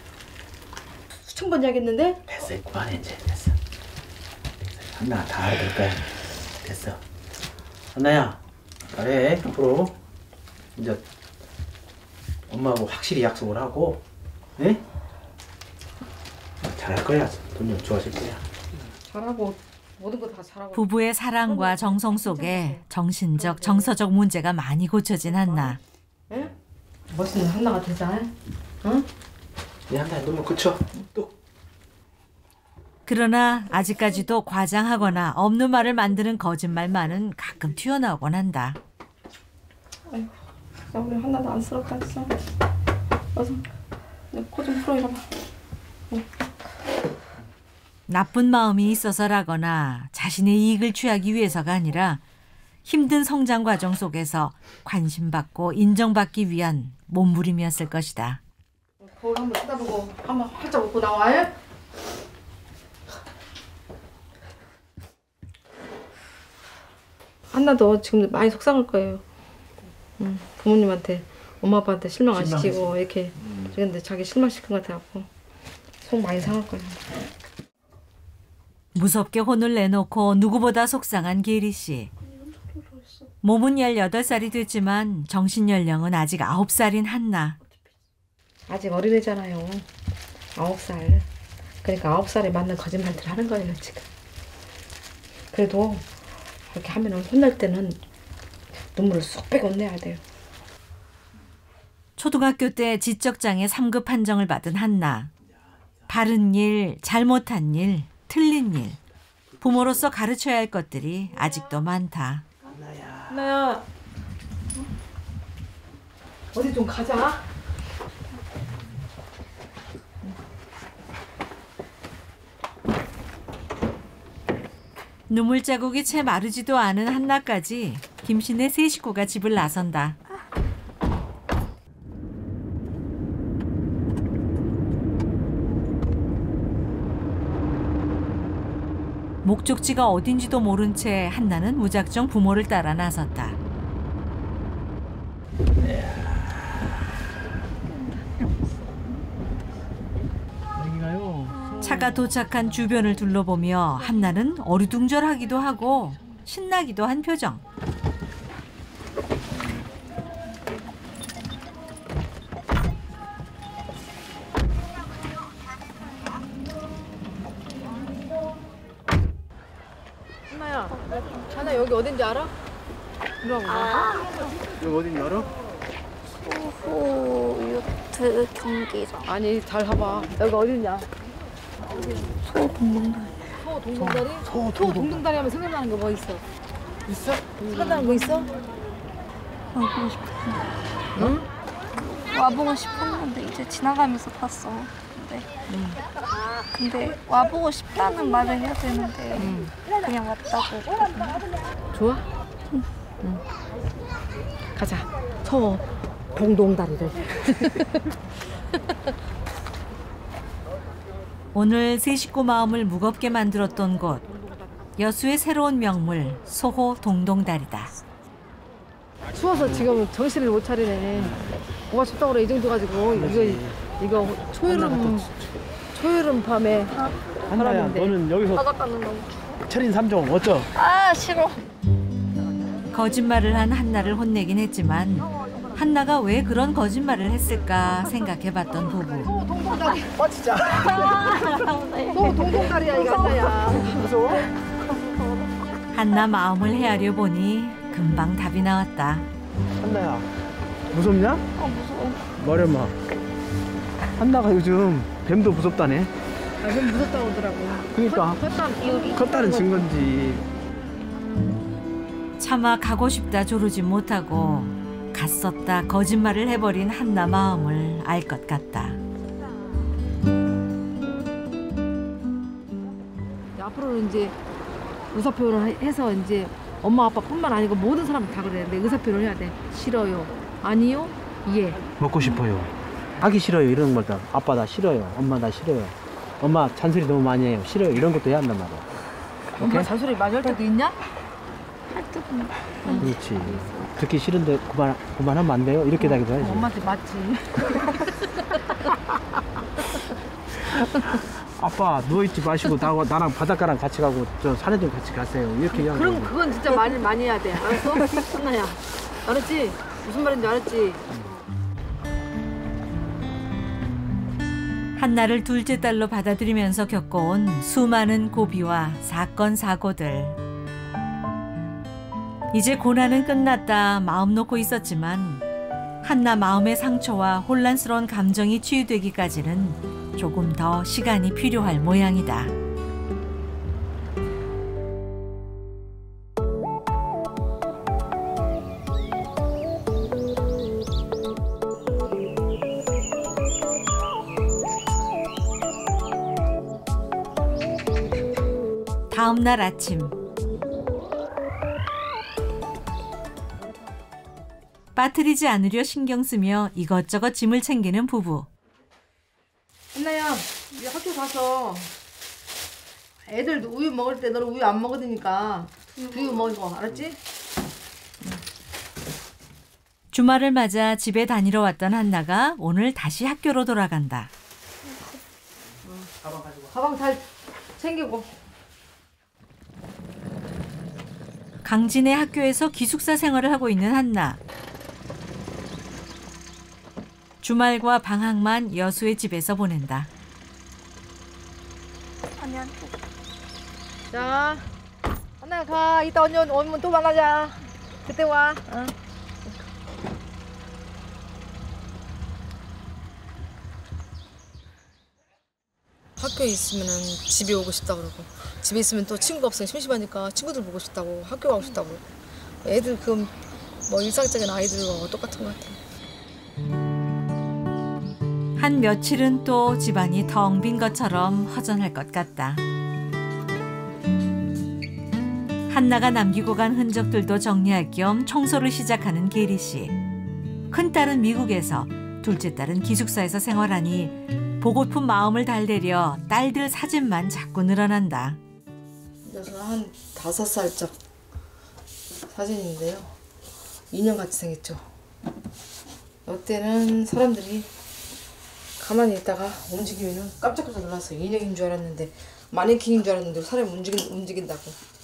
수천 번 이야기했는데? 됐어, 그만해 이제. 됐어. 한나 다 알아들 거야. 됐어. 한나야, 잘해. 앞으로 이제 엄마하고 확실히 약속을 하고, 네? 잘할 거야. 점점 좋아질 거야. 잘하고 모든 거 다 잘하고. 부부의 사랑과 정성 속에 정신적, 정서적 문제가 많이 고쳐진 한나. 응? 멋있는 한나가 되자. 응? 네, 한나야, 너무 그쳐. 또. 그러나 아직까지도 과장하거나 없는 말을 만드는 거짓말만은 가끔 튀어나오곤 한다. 아이고, 나 우리 하나도 안쓰럽다 했어. 어서 코 좀 풀어 이러봐. 나쁜 마음이 있어서라거나 자신의 이익을 취하기 위해서가 아니라 힘든 성장 과정 속에서 관심받고 인정받기 위한 몸부림이었을 것이다. 거울 한번 쳐다보고 한번 활짝 웃고 나와. 예? 한나도 지금 많이 속상할 거예요. 부모님한테 엄마 아빠한테 실망 안 시키고 이렇게 그런데 자기 실망시킨 것 같아갖고 속 많이 상할 거예요. 무섭게 혼을 내놓고 누구보다 속상한 계리 씨. 몸은 18살이 됐지만 정신 연령은 아직 9살인 한나. 아직 어린애잖아요. 9살. 그러니까 9살에 맞는 거짓말들 하는 거예요 지금. 그래도 그렇게 하면은 혼날 때는 눈물을 쏙 빼고 내야 돼요. 초등학교 때 지적장애 3급 판정을 받은 한나. 바른 일, 잘못한 일, 틀린 일. 부모로서 가르쳐야 할 것들이 아직도 많다. 한나야. 어디 좀 가자. 눈물 자국이 채 마르지도 않은 한나까지 김씨네 세 식구가 집을 나선다. 목적지가 어딘지도 모른 채 한나는 무작정 부모를 따라 나섰다. 차가 도착한 주변을 둘러보며 한나는 어리둥절하기도 하고 신나기도 한 표정. 한나야, 자나 여기 어딘지 알아? 이리 와봐. 여기 어딘지 알아? 소호 요트 경기장. 아니, 잘 봐봐. 여기 어딘지 소호 동동다리. 소 동동다리? 소 동동다리 하면 생각나는 거 뭐 있어? 있어? 생각나는 거 있어? 와보고 싶었는데. 응? 와보고 싶었는데 이제 지나가면서 봤어. 근데 와보고 싶다는 말을 해야 되는데 그냥 왔다고 했거든. 좋아? 응. 가자. 소 동동다리를. 오늘 세 식구 마음을 무겁게 만들었던 곳. 여수의 새로운 명물 소호 동동다리다. 추워서 지금 정신을 못 차리네. 뭐가 춥다고 그래 이 정도 가지고 이거 초여름 밤에 한나야, 바람인데. 너는 여기서 바닷가는 너무 철인 3종 어쩌? 아 싫어. 거짓말을 한 한나를 혼내긴 했지만 한나가 왜 그런 거짓말을 했을까 생각해봤던 부부. 동동다리. 진짜. 소 동동다리야 이거 한나야. 무서워? 한나 마음을 헤아려 보니 금방 답이 나왔다. 한나야, 무섭냐? 무서워. 말해봐. 한나가 요즘 뱀도 무섭다네. 아, 좀 무섭다고 하더라고. 그러니까 컸다는 증거인지. 차마 가고 싶다 조르지 못하고 갔었다 거짓말을 해버린 한나 마음을 알 것 같다. 앞으로는 이제 의사표현을 해서 이제 엄마 아빠뿐만 아니고 모든 사람 다 그래. 근데 의사표현을 해야 돼. 싫어요. 아니요. 예. 먹고 싶어요. 하기 싫어요. 이런 것도 아빠 나 싫어요. 엄마 나 싫어요. 엄마 잔소리 너무 많이 해요. 싫어요. 이런 것도 해야 한단 말이야. 엄마 잔소리 많이 할 때도 있냐? 그렇지. 듣기 싫은데 그만하면 안 돼요? 이렇게 다기도 해야지. 엄마한테 맞지. 아빠 누워있지 마시고 나랑 바닷가랑 같이 가고 저 산에 좀 같이 가세요. 이렇게 얘기하는 그럼 거지. 그건 진짜 말을 많이 해야 돼. 알았어? 한나야. 알았지? 무슨 말인지 알았지? 한나를 둘째 딸로 받아들이면서 겪어온 수많은 고비와 사건 사고들. 이제 고난은 끝났다 마음 놓고 있었지만 한나 마음의 상처와 혼란스러운 감정이 치유되기까지는 조금 더 시간이 필요할 모양이다. 다음 날 아침. 빠뜨리지 않으려 신경 쓰며 이것저것 짐을 챙기는 부부. 한나야, 우리 학교 가서 애들 우유 먹을 때 너는 우유 안 먹으니까 두유 먹어. 알았지? 주말을 맞아 집에 다니러 왔던 한나가 오늘 다시 학교로 돌아간다. 가방 잘 챙기고. 강진의 학교에서 기숙사 생활을 하고 있는 한나. 주말과 방학만 여수의 집에서 보낸다. 아니야. 자, 한나야 가. 이따 오면 또 만나자. 그때 와. 응. 학교에 있으면 집에 오고 싶다 그러고 집에 있으면 또 친구가 없으면 심심하니까 친구들 보고 싶다고 학교 가고 싶다고 그러고 애들 그 뭐 일상적인 아이들과 똑같은 것 같아. 한 며칠은 또 집안이 텅 빈 것처럼 허전할 것 같다. 한나가 남기고 간 흔적들도 정리할 겸 청소를 시작하는 계리 씨. 큰딸은 미국에서, 둘째 딸은 기숙사에서 생활하니 보고픈 마음을 달래려 딸들 사진만 자꾸 늘어난다. 이것은 한 5살짝 사진인데요. 인형같이 생겼죠. 이때는 사람들이 가만히 있다가 움직이면 깜짝깜짝 놀랐어요. 인형인 줄 알았는데, 마네킹인 줄 알았는데 사람이 움직인다고.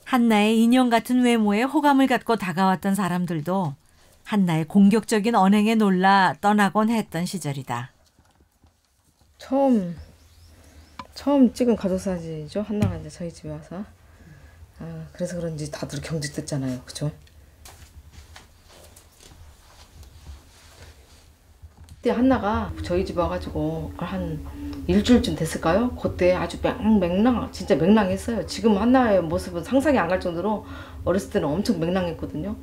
한나의 인형 같은 외모에 호감을 갖고 다가왔던 사람들도 한나의 공격적인 언행에 놀라 떠나곤 했던 시절이다. 처음 찍은 가족사진이죠. 한나가 이제 저희 집에 와서. 그래서 그런지 다들 경직됐잖아요. 그죠? 그때 한나가 저희 집 와가지고 한 일주일쯤 됐을까요? 그때 아주 진짜 맹랑했어요. 지금 한나의 모습은 상상이 안 갈 정도로 어렸을 때는 엄청 맹랑했거든요.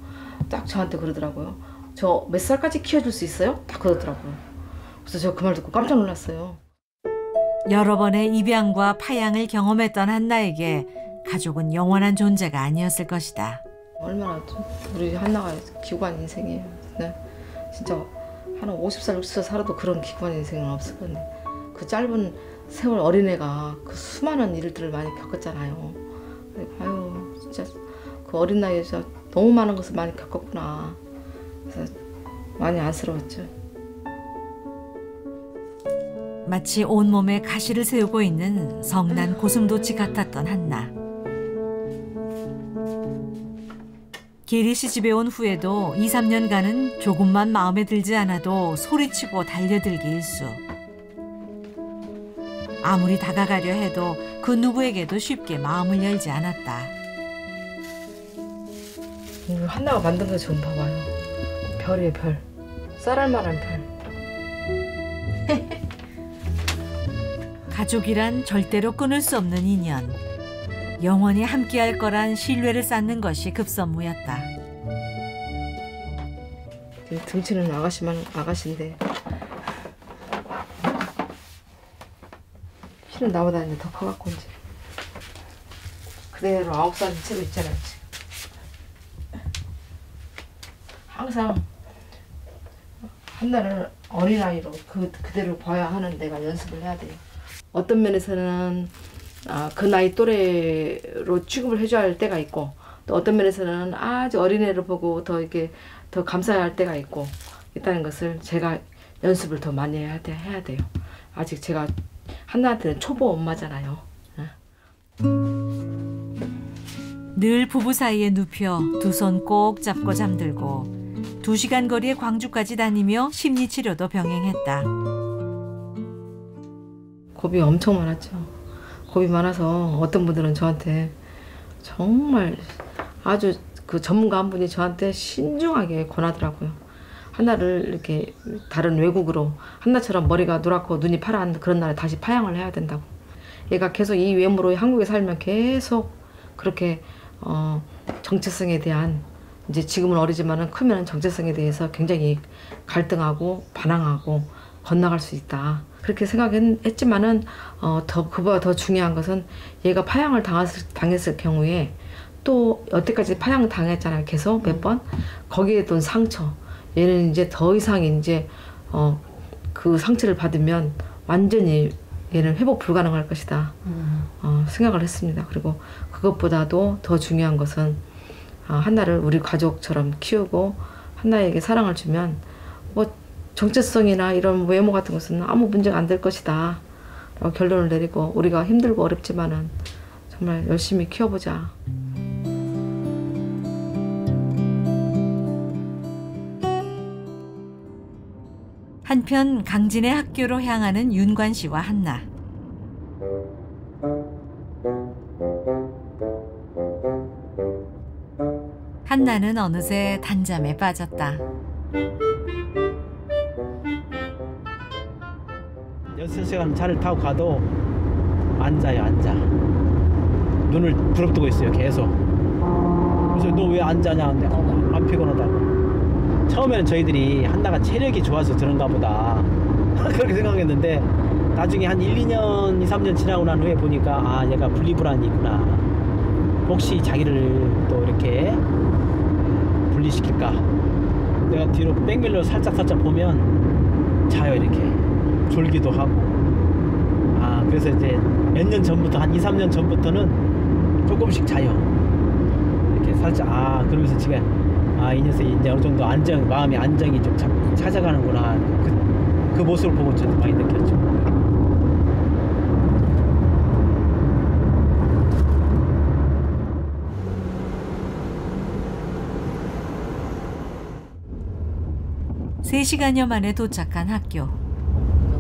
딱 저한테 그러더라고요. 저 몇 살까지 키워줄 수 있어요? 딱 그러더라고요. 그래서 저 그 말 듣고 깜짝 놀랐어요. 여러 번의 입양과 파양을 경험했던 한나에게 가족은 영원한 존재가 아니었을 것이다. 얼마나 우리 한나가 기구한 인생이에요. 네. 진짜 한 50살, 60살 살아도 그런 기구한 인생은 없을 건데, 그 짧은 세월 어린애가 그 수많은 일들을 많이 겪었잖아요. 아유, 진짜 그 어린 나이에 너무 많은 것을 많이 겪었구나. 그래서 많이 안쓰러웠죠. 마치 온몸에 가시를 세우고 있는 성난 고슴도치 같았던 한나. 계리 씨 집에 온 후에도 2, 3년간은 조금만 마음에 들지 않아도 소리치고 달려들기 일쑤. 아무리 다가가려 해도 그 누구에게도 쉽게 마음을 열지 않았다. 한나가 만든 거 좀 봐봐요. 별이에요, 별. 쌀알만한 별. 가족이란 절대로 끊을 수 없는 인연. 영원히 함께할 거란 신뢰를 쌓는 것이 급선무였다. 등치는 아가씨인데 키는 나보다 이제 더 커갖고 이제 그대로 9살 채로 있잖아요. 지금. 항상 한나를 어린아이로 그대로 봐야 하는 내가 연습을 해야 돼요. 어떤 면에서는 그 나이 또래로 취급을 해줘야 할 때가 있고, 또 어떤 면에서는 아주 어린애를 보고 더 이렇게 더 감싸야 할 때가 있다는 것을 제가 연습을 더 많이 해야 돼요. 아직 제가 한나한테는 초보 엄마잖아요. 늘 부부 사이에 눕혀 두 손 꼭 잡고 잠들고 2시간 거리의 광주까지 다니며 심리치료도 병행했다. 겁이 엄청 많았죠. 겁이 많아서 어떤 분들은 저한테 정말 아주 그 전문가 한 분이 저한테 신중하게 권하더라고요. 한나를 이렇게 다른 외국으로, 한나처럼 머리가 노랗고 눈이 파란 그런 날에 다시 파양을 해야 된다고. 얘가 계속 이 외모로 한국에 살면 계속 그렇게 정체성에 대한, 이제 지금은 어리지만은 크면 정체성에 대해서 굉장히 갈등하고 반항하고 건너갈 수 있다. 그렇게 생각했지만은 그보다 더 중요한 것은 얘가 파양을 당했을 경우에 또 여태까지 파양 당했잖아요. 계속 몇 번. 거기에 돈 상처. 얘는 이제 더 이상 이제 그 상처를 받으면 완전히 얘는 회복 불가능할 것이다. 생각을 했습니다. 그리고 그것보다도 더 중요한 것은 한나를 우리 가족처럼 키우고 한나에게 사랑을 주면 뭐 정체성이나 이런 외모 같은 것은 아무 문제가 안 될 것이다 라고 결론을 내리고, 우리가 힘들고 어렵지만은 정말 열심히 키워보자. 한편 강진의 학교로 향하는 윤관 씨와 한나. 한나는 어느새 단잠에 빠졌다. 여섯 시간 차를 타고 가도 앉아요, 앉아. 눈을 부릅뜨고 있어요, 계속. 그래서 너 왜 안 자냐 하는데 안 피곤하다고. 처음에는 저희들이 한나가 체력이 좋아서 그런가 보다 그렇게 생각했는데, 나중에 한 1, 2년, 2, 3년 지나고 난 후에 보니까 얘가 분리불안이구나. 혹시 자기를 또 이렇게 분리시킬까. 내가 뒤로 백밀러 살짝 보면 자요. 이렇게 졸기도 하고. 그래서 이제 몇 년 전부터, 한 2, 3년 전부터는 조금씩 자요. 이렇게 살짝. 그러면서 제가 이 녀석이 이제 어느 정도 마음의 안정이 좀 찾아가는구나. 그 모습을 보고 저도 많이 느꼈죠. 세 시간여 만에 도착한 학교.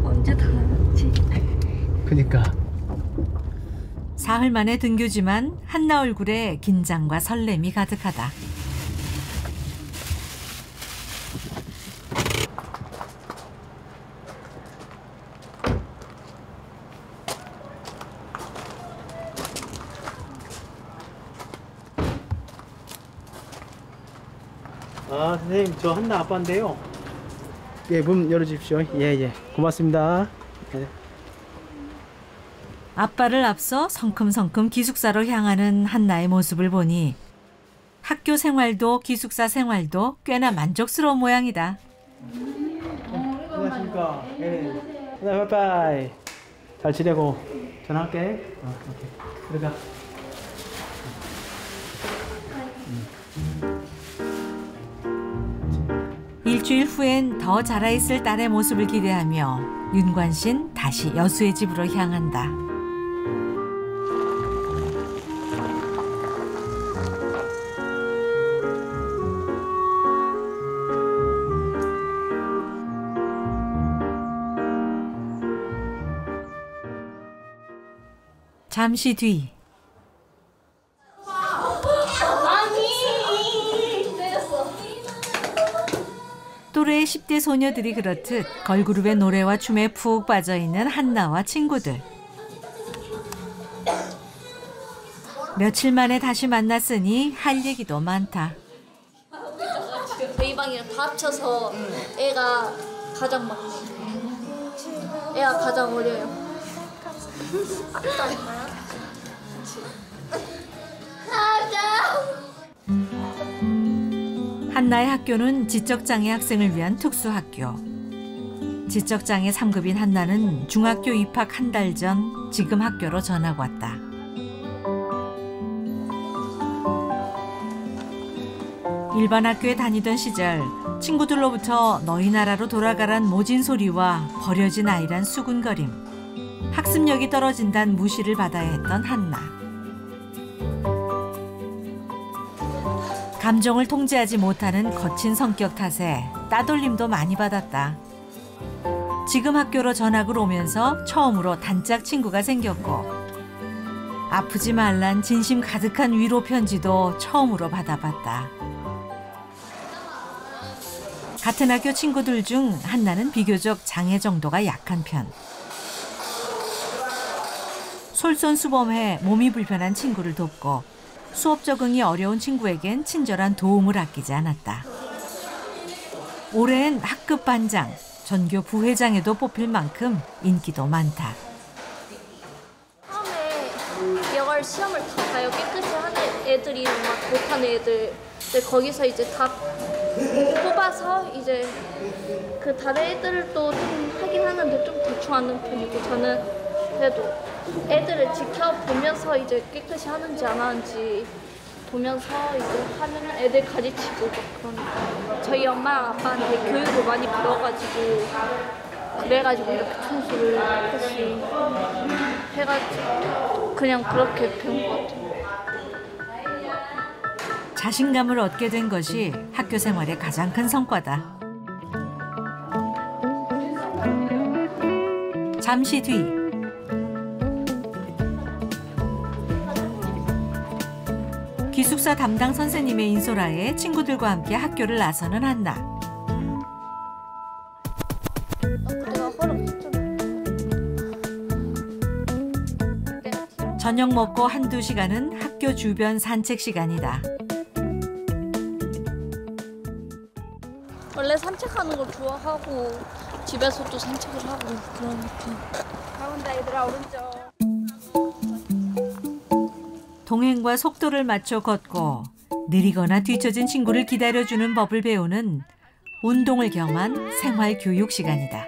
언제 다 왔지? 그니까. 사흘 만에 등교지만 한나 얼굴에 긴장과 설렘이 가득하다. 선생님, 저 한나 아빠인데요. 예, 문 열어주십시오. 예. 고맙습니다. 네. 아빠를 앞서 성큼성큼 기숙사로 향하는 한나의 모습을 보니 학교 생활도 기숙사 생활도 꽤나 만족스러운 모양이다. 안녕하십니까. 예. 한나 빠이빠이. 잘 지내고 전화할게. 오케이. 들어가. 일주일 후엔 더 자라있을 딸의 모습을 기대하며 윤관신 다시 여수의 집으로 향한다. 잠시 뒤. 또래의 10대 소녀들이 그렇듯 걸그룹의 노래와 춤에 푹 빠져있는 한나와 친구들. 며칠 만에 다시 만났으니 할 얘기도 많다. 저희 방이랑 다 합쳐서 애가 가장 막내. 애가 가장 어려요. 한나의 학교는 지적장애 학생을 위한 특수학교. 지적장애 3급인 한나는 중학교 입학 한 달 전 지금 학교로 전학 왔다. 일반 학교에 다니던 시절 친구들로부터 너희 나라로 돌아가란 모진 소리와 버려진 아이란 수군거림, 학습력이 떨어진다는 무시를 받아야 했던 한나. 감정을 통제하지 못하는 거친 성격 탓에 따돌림도 많이 받았다. 지금 학교로 전학을 오면서 처음으로 단짝 친구가 생겼고 아프지 말란 진심 가득한 위로 편지도 처음으로 받아봤다. 같은 학교 친구들 중 한나는 비교적 장애 정도가 약한 편. 솔선수범해 몸이 불편한 친구를 돕고 수업 적응이 어려운 친구에겐 친절한 도움을 아끼지 않았다. 올해엔 학급 반장, 전교 부회장에도 뽑힐 만큼 인기도 많다. 처음에 영어 시험을 다 봐요. 깨끗이 하는 애들이 막 못하는 애들. 근데 거기서 이제 다 뽑아서 이제 그 다른 애들도 좀 하긴 하는데 좀 대충 하는 편이고 저는 그래도 애들을 지켜보면서 이제 깨끗이 하는지 안 하는지 보면서 이제 하면 애들 가르치고 막 그러니까 저희 엄마랑 아빠한테 교육을 많이 배워가지고 그래가지고 이렇게 청소를 깨끗이 해가지고 그냥 그렇게 배운 것 같아요. 자신감을 얻게 된 것이 학교 생활의 가장 큰 성과다. 잠시 뒤. 기숙사 담당 선생님의 인솔하에 친구들과 함께 학교를 나서는 한나. 저녁 먹고 한두 시간은 학교 주변 산책 시간이다. 원래 산책하는 걸 좋아하고 집에서도 산책을 하고 그러니까. 가운데 얘들아 오른쪽. 동행과 속도를 맞춰 걷고 느리거나 뒤처진 친구를 기다려주는 법을 배우는 운동을 겸한 생활교육 시간이다.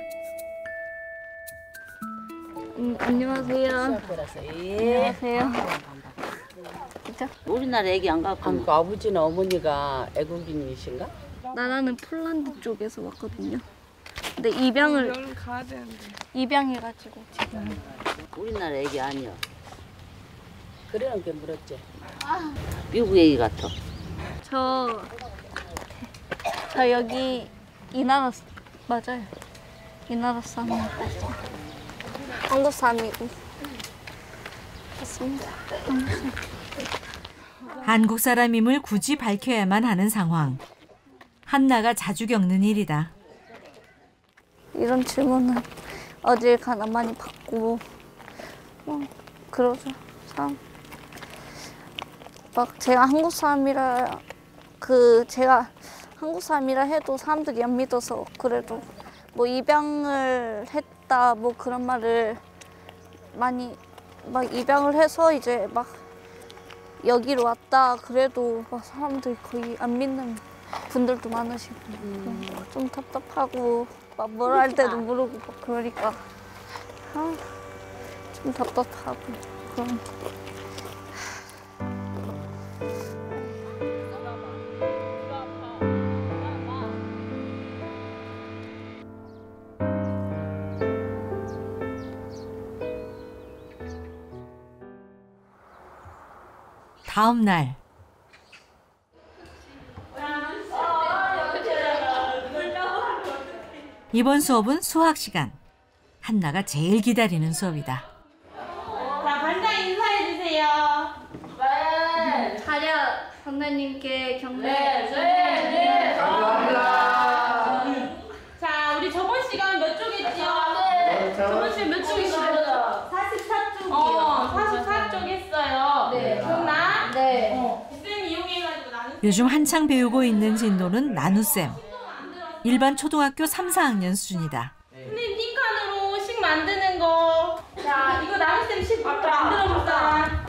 안녕하세요. 안녕하세요. 우리나라 애기 안 갖고 아버지나 어머니가 애국인이신가? 나라는 폴란드 쪽에서 왔거든요. 근데 입양해가지고 지금. 우리나라 애기 아니야. 그래는 게 물었지. 미국 애기 같아. 저 여기 이 나라 맞아요. 이 나라 사람 한국 사람이고 맞습니다. 한국 사람임을 굳이 밝혀야만 하는 상황. 한나가 자주 겪는 일이다. 이런 질문은 어딜 가나 많이 받고 그러죠. 참. 막 제가 한국 사람이라 해도 사람들이 안 믿어서 그래도 뭐 입양을 했다 뭐 그런 말을 많이 막 입양을 해서 이제 막 여기로 왔다 그래도 막 사람들이 거의 안 믿는 분들도 많으시고 좀 답답하고 막 뭘 할 때도 모르고 막 그러니까 좀 답답하고 그런. 다음 날 이번 수업은 수학 시간. 한나가 제일 기다리는 수업이다. 자, 반장 인사해 주세요. 네. 차렷 선생님께 경례. 네. 감사합니다. 자, 우리 저번 시간 몇 쪽이었죠? 네. 저번 시간 몇 쪽이었어요? 44쪽이요. 44쪽 했어요. 네. 기억나? 네. 쌤 이용해가지고 나는. 요즘 한창 배우고 있는 진도는 나눗셈. 일반 초등학교 3, 4학년 수준이다. 선생님 띵칸으로 식 만드는 거. 자, 이거 나눗셈 식 만들어 볼 사람.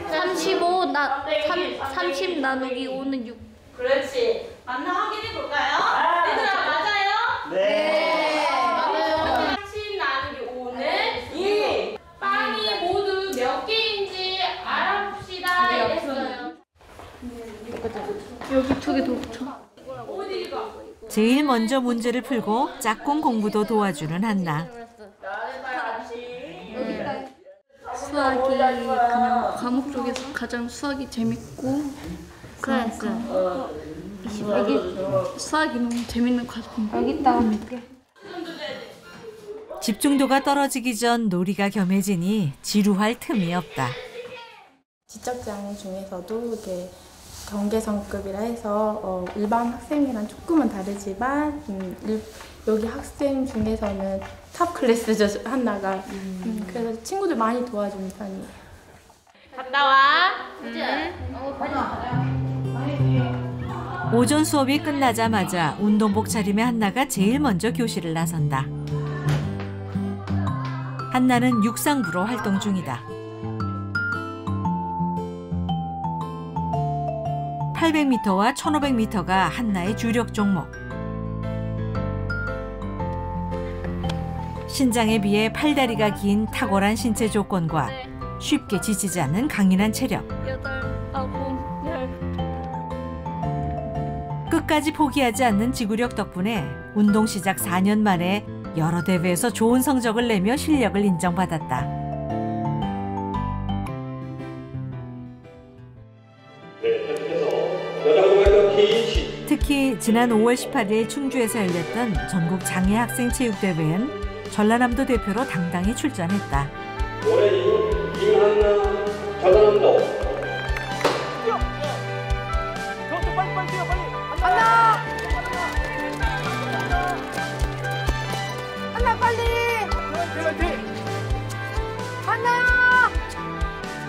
30 나누기 5는 6. 그렇지. 맞나 확인해 볼까요? 얘들아 맞아요? 네. 맞아요. 30 나누기 5는 2. 빵이 모두 몇 개인지 알아봅시다. 이랬어요. 여기 2개 더 붙여. 어디 가? 제일 먼저 문제를 풀고 짝꿍 공부도 도와주는 한나. 수학이 그냥 과목 중에서 가장 수학이 재밌고 그러니까 이게 수학이 너무 재밌는 과목. 여기다. 집중도가 떨어지기 전 놀이가 겸해지니 지루할 틈이 없다. 지적장애 중에서도 이렇게 경계성급이라 해서 일반 학생이랑 조금은 다르지만 여기 학생 중에서는 탑 클래스죠, 한나가. 그래서 친구들 많이 도와주는 편이에요. 갔다 와. 오전 수업이 끝나자마자 운동복 차림에 한나가 제일 먼저 교실을 나선다. 한나는 육상부로 활동 중이다. 800m와 1500m가 한나의 주력 종목. 신장에 비해 팔다리가 긴 탁월한 신체 조건과 쉽게 지치지 않는 강인한 체력. 8, 9, 10. 끝까지 포기하지 않는 지구력 덕분에 운동 시작 4년 만에 여러 대회에서 좋은 성적을 내며 실력을 인정받았다. 특히 지난 5월 18일 충주에서 열렸던 전국 장애 학생 체육대회엔 전라남도 대표로 당당히 출전했다. 올해 임한나 전라남도. 빨리 뛰어 빨리. 한나. 한나 빨리. 한나.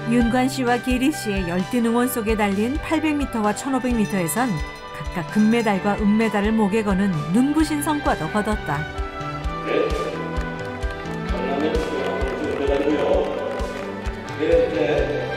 윤관 씨와 계리 씨의 열띤 응원 속에 달린 800m와 1500m에선 각각 금메달과 은메달을 목에 거는 눈부신 성과도 거뒀다. 네. 전남의 금메달이고요. 네.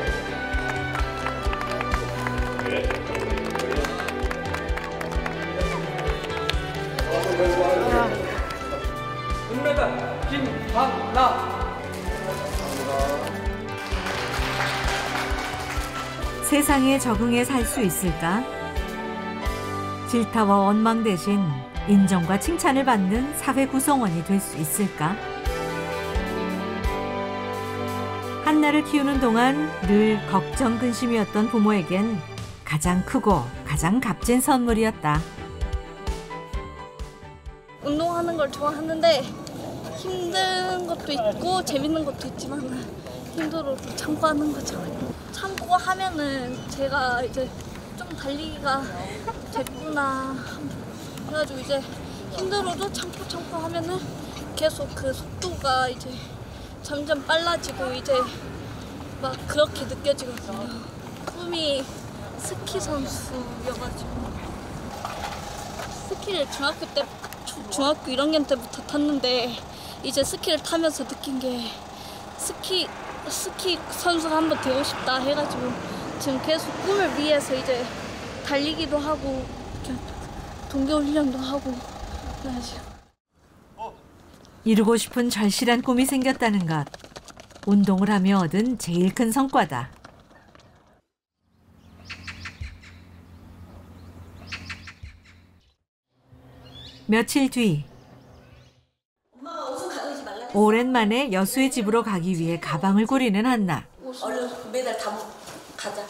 세상에 적응해 살 수 있을까? 질타와 원망 대신 인정과 칭찬을 받는 사회 구성원이 될 수 있을까? 한나를 키우는 동안 늘 걱정 근심이었던 부모에겐 가장 크고 가장 값진 선물이었다. 운동하는 걸 좋아하는데 힘든 것도 있고 재밌는 것도 있지만 힘들어도 참고 하는 거잖아요. 참고 하면은 제가 이제 좀 달리기가 됐구나. 그래가지고 이제 힘들어도 참고 하면은 계속 그 속도가 이제 점점 빨라지고 이제 막 그렇게 느껴지거든요. 꿈이 스키 선수여가지고 스키를 중학교 1학년 때부터 탔는데 이제 스키를 타면서 느낀 게 스키 선수가 한번 되고 싶다 해가지고 지금 계속 꿈을 위해서 이제 달리기도 하고 동계훈련도 하고 그래가지고 이루고 싶은 절실한 꿈이 생겼다는 것. 운동을 하며 얻은 제일 큰 성과다. 며칠 뒤 오랜만에 여수의 집으로 가기 위해 가방을 꾸리는 한나. 얼른 매달 다 가자.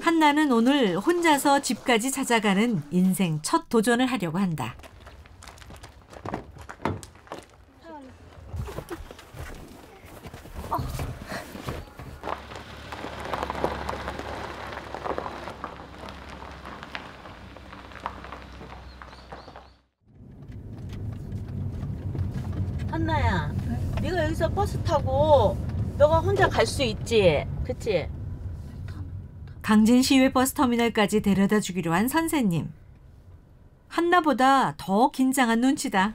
한나는 오늘 혼자서 집까지 찾아가는 인생 첫 도전을 하려고 한다. 한나야, 네가 여기서 버스 타고 너가 혼자 갈 수 있지? 그치? 강진 시외버스 터미널까지 데려다 주기로 한 선생님. 한나보다 더 긴장한 눈치다.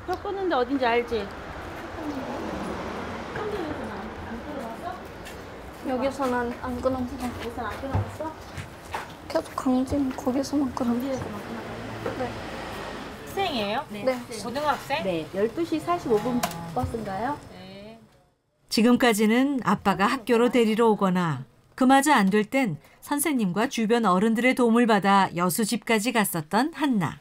표 끊는데 어딘지 알지? 여기서는 안 끊었어. 여기서 안 끊어봤어? 계속 강진 거기서만 끊었어. 네. 학생이에요? 네. 고등학생? 네, 12시 45분 버스인가요? 지금까지는 아빠가 학교로 데리러 오거나 그마저 안 될 땐 선생님과 주변 어른들의 도움을 받아 여수 집까지 갔었던 한나.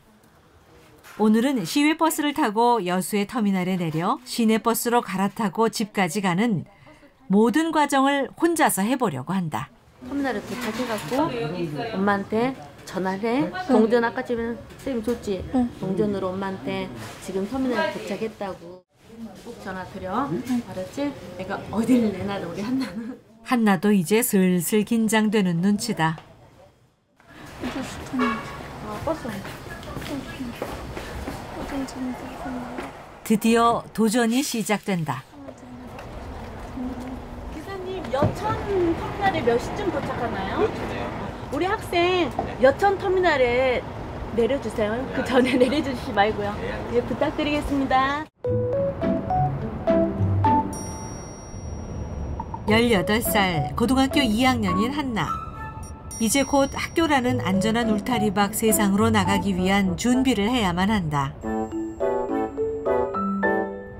오늘은 시외버스를 타고 여수의 터미널에 내려 시내버스로 갈아타고 집까지 가는 모든 과정을 혼자서 해보려고 한다. 터미널에 도착해갖고 엄마한테 전화를 해. 동전 아까 집에 선생님 줬지? 동전으로 엄마한테 지금 터미널에 도착했다고 꼭 전화 드려. 알았지? 내가 어디를 내놔도 우리 한나는. 한나도 이제 슬슬 긴장되는 눈치다. 버스. 드디어 도전이 시작된다. 기사님, 여천 터미널에 몇 시쯤 도착하나요? 우리 학생 여천 터미널에 내려주세요. 그 전에 내려주시지 말고요. 네, 부탁드리겠습니다. 18살 고등학교 2학년인 한나. 이제 곧 학교라는 안전한 울타리 밖 세상으로 나가기 위한 준비를 해야만 한다.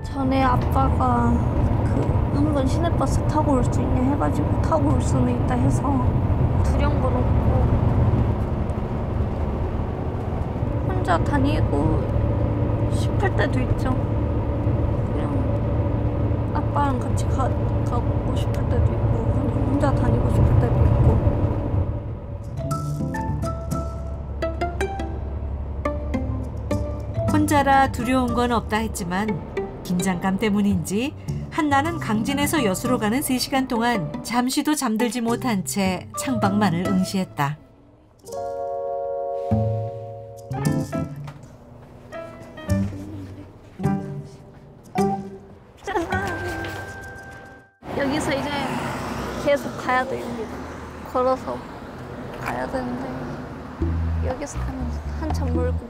전에 아빠가 한 번 시내버스 타고 올 수 있냐 해가지고 타고 올 수는 있다 해서 두려운 건 없고 혼자 다니고 싶을 때도 있죠. 그냥 아빠랑 같이 가고 싶을 때도 있고 그냥 혼자 다니고 싶을 때도 있고. 혼자라 두려운 건 없다 했지만 긴장감 때문인지 한나는 강진에서 여수로 가는 3시간 동안 잠시도 잠들지 못한 채 창밖만을 응시했다. 여기서 이제 계속 가야 돼요. 걸어서 가야 되는데 여기서 가면 한참 멀고.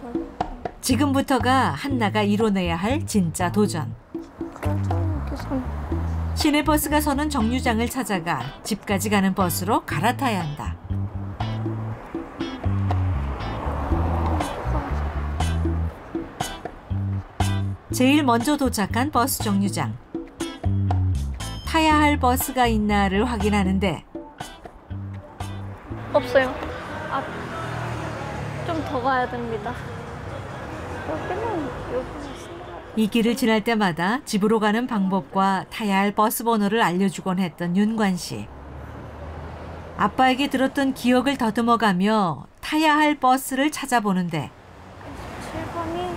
지금부터가 한나가 이뤄내야 할 진짜 도전. 시내버스가 서는 정류장을 찾아가 집까지 가는 버스로 갈아타야 한다. 제일 먼저 도착한 버스 정류장. 타야 할 버스가 있나를 확인하는데 없어요. 아, 좀 더 가야 됩니다. 여기는 이 길을 지날 때마다 집으로 가는 방법과 타야 할 버스 번호를 알려주곤 했던 윤관 씨. 아빠에게 들었던 기억을 더듬어가며 타야 할 버스를 찾아보는데 7번이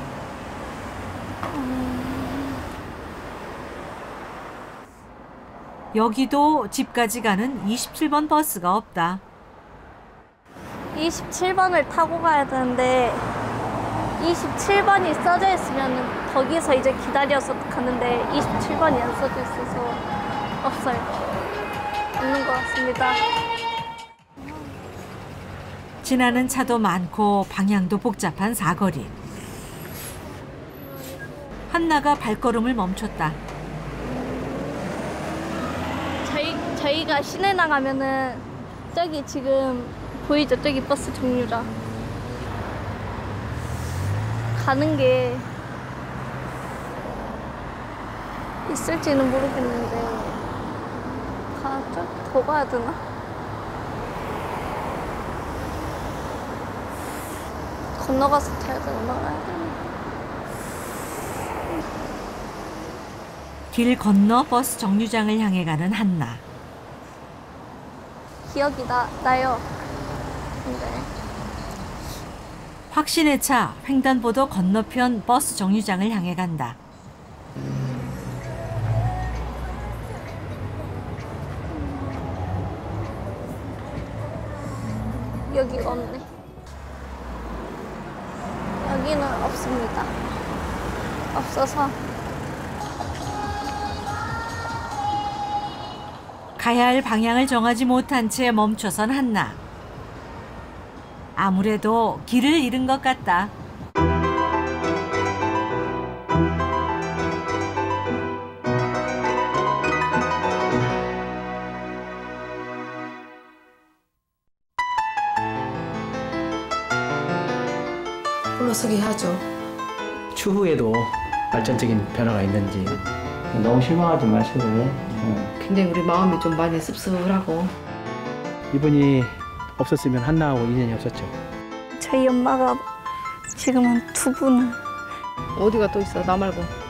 여기도 집까지 가는 27번 버스가 없다. 27번을 타고 가야 되는데 27번이 써져 있으면 거기서 이제 기다려서 가는데 27번이 안 써져 있어서 없어요. 없는 것 같습니다. 지나는 차도 많고 방향도 복잡한 사거리. 한나가 발걸음을 멈췄다. 저희가 시내 나가면은 저기 지금 보이죠? 저기 버스 정류장. 가는 게 있을지는 모르겠는데 좀 더 가야 되나? 건너가서 타야 되나? 가야 되나? 길 건너 버스 정류장을 향해 가는 한나. 기억이 나요. 근데 확신에 차 횡단보도 건너편 버스 정류장을 향해 간다. 여기가 없네. 여기는 없습니다. 없어서 가야 할 방향을 정하지 못한 채 멈춰선 한나. 아무래도 길을 잃은 것 같다. 홀로서기 하죠. 추후에도 발전적인 변화가 있는지 너무 실망하지 마시고요. 굉장히 우리 마음이 좀 많이 씁쓸하고. 이분이 없었으면 한나하고 인연이 없었죠. 저희 엄마가 지금은 두 분을 어디가 또 있어? 나 말고.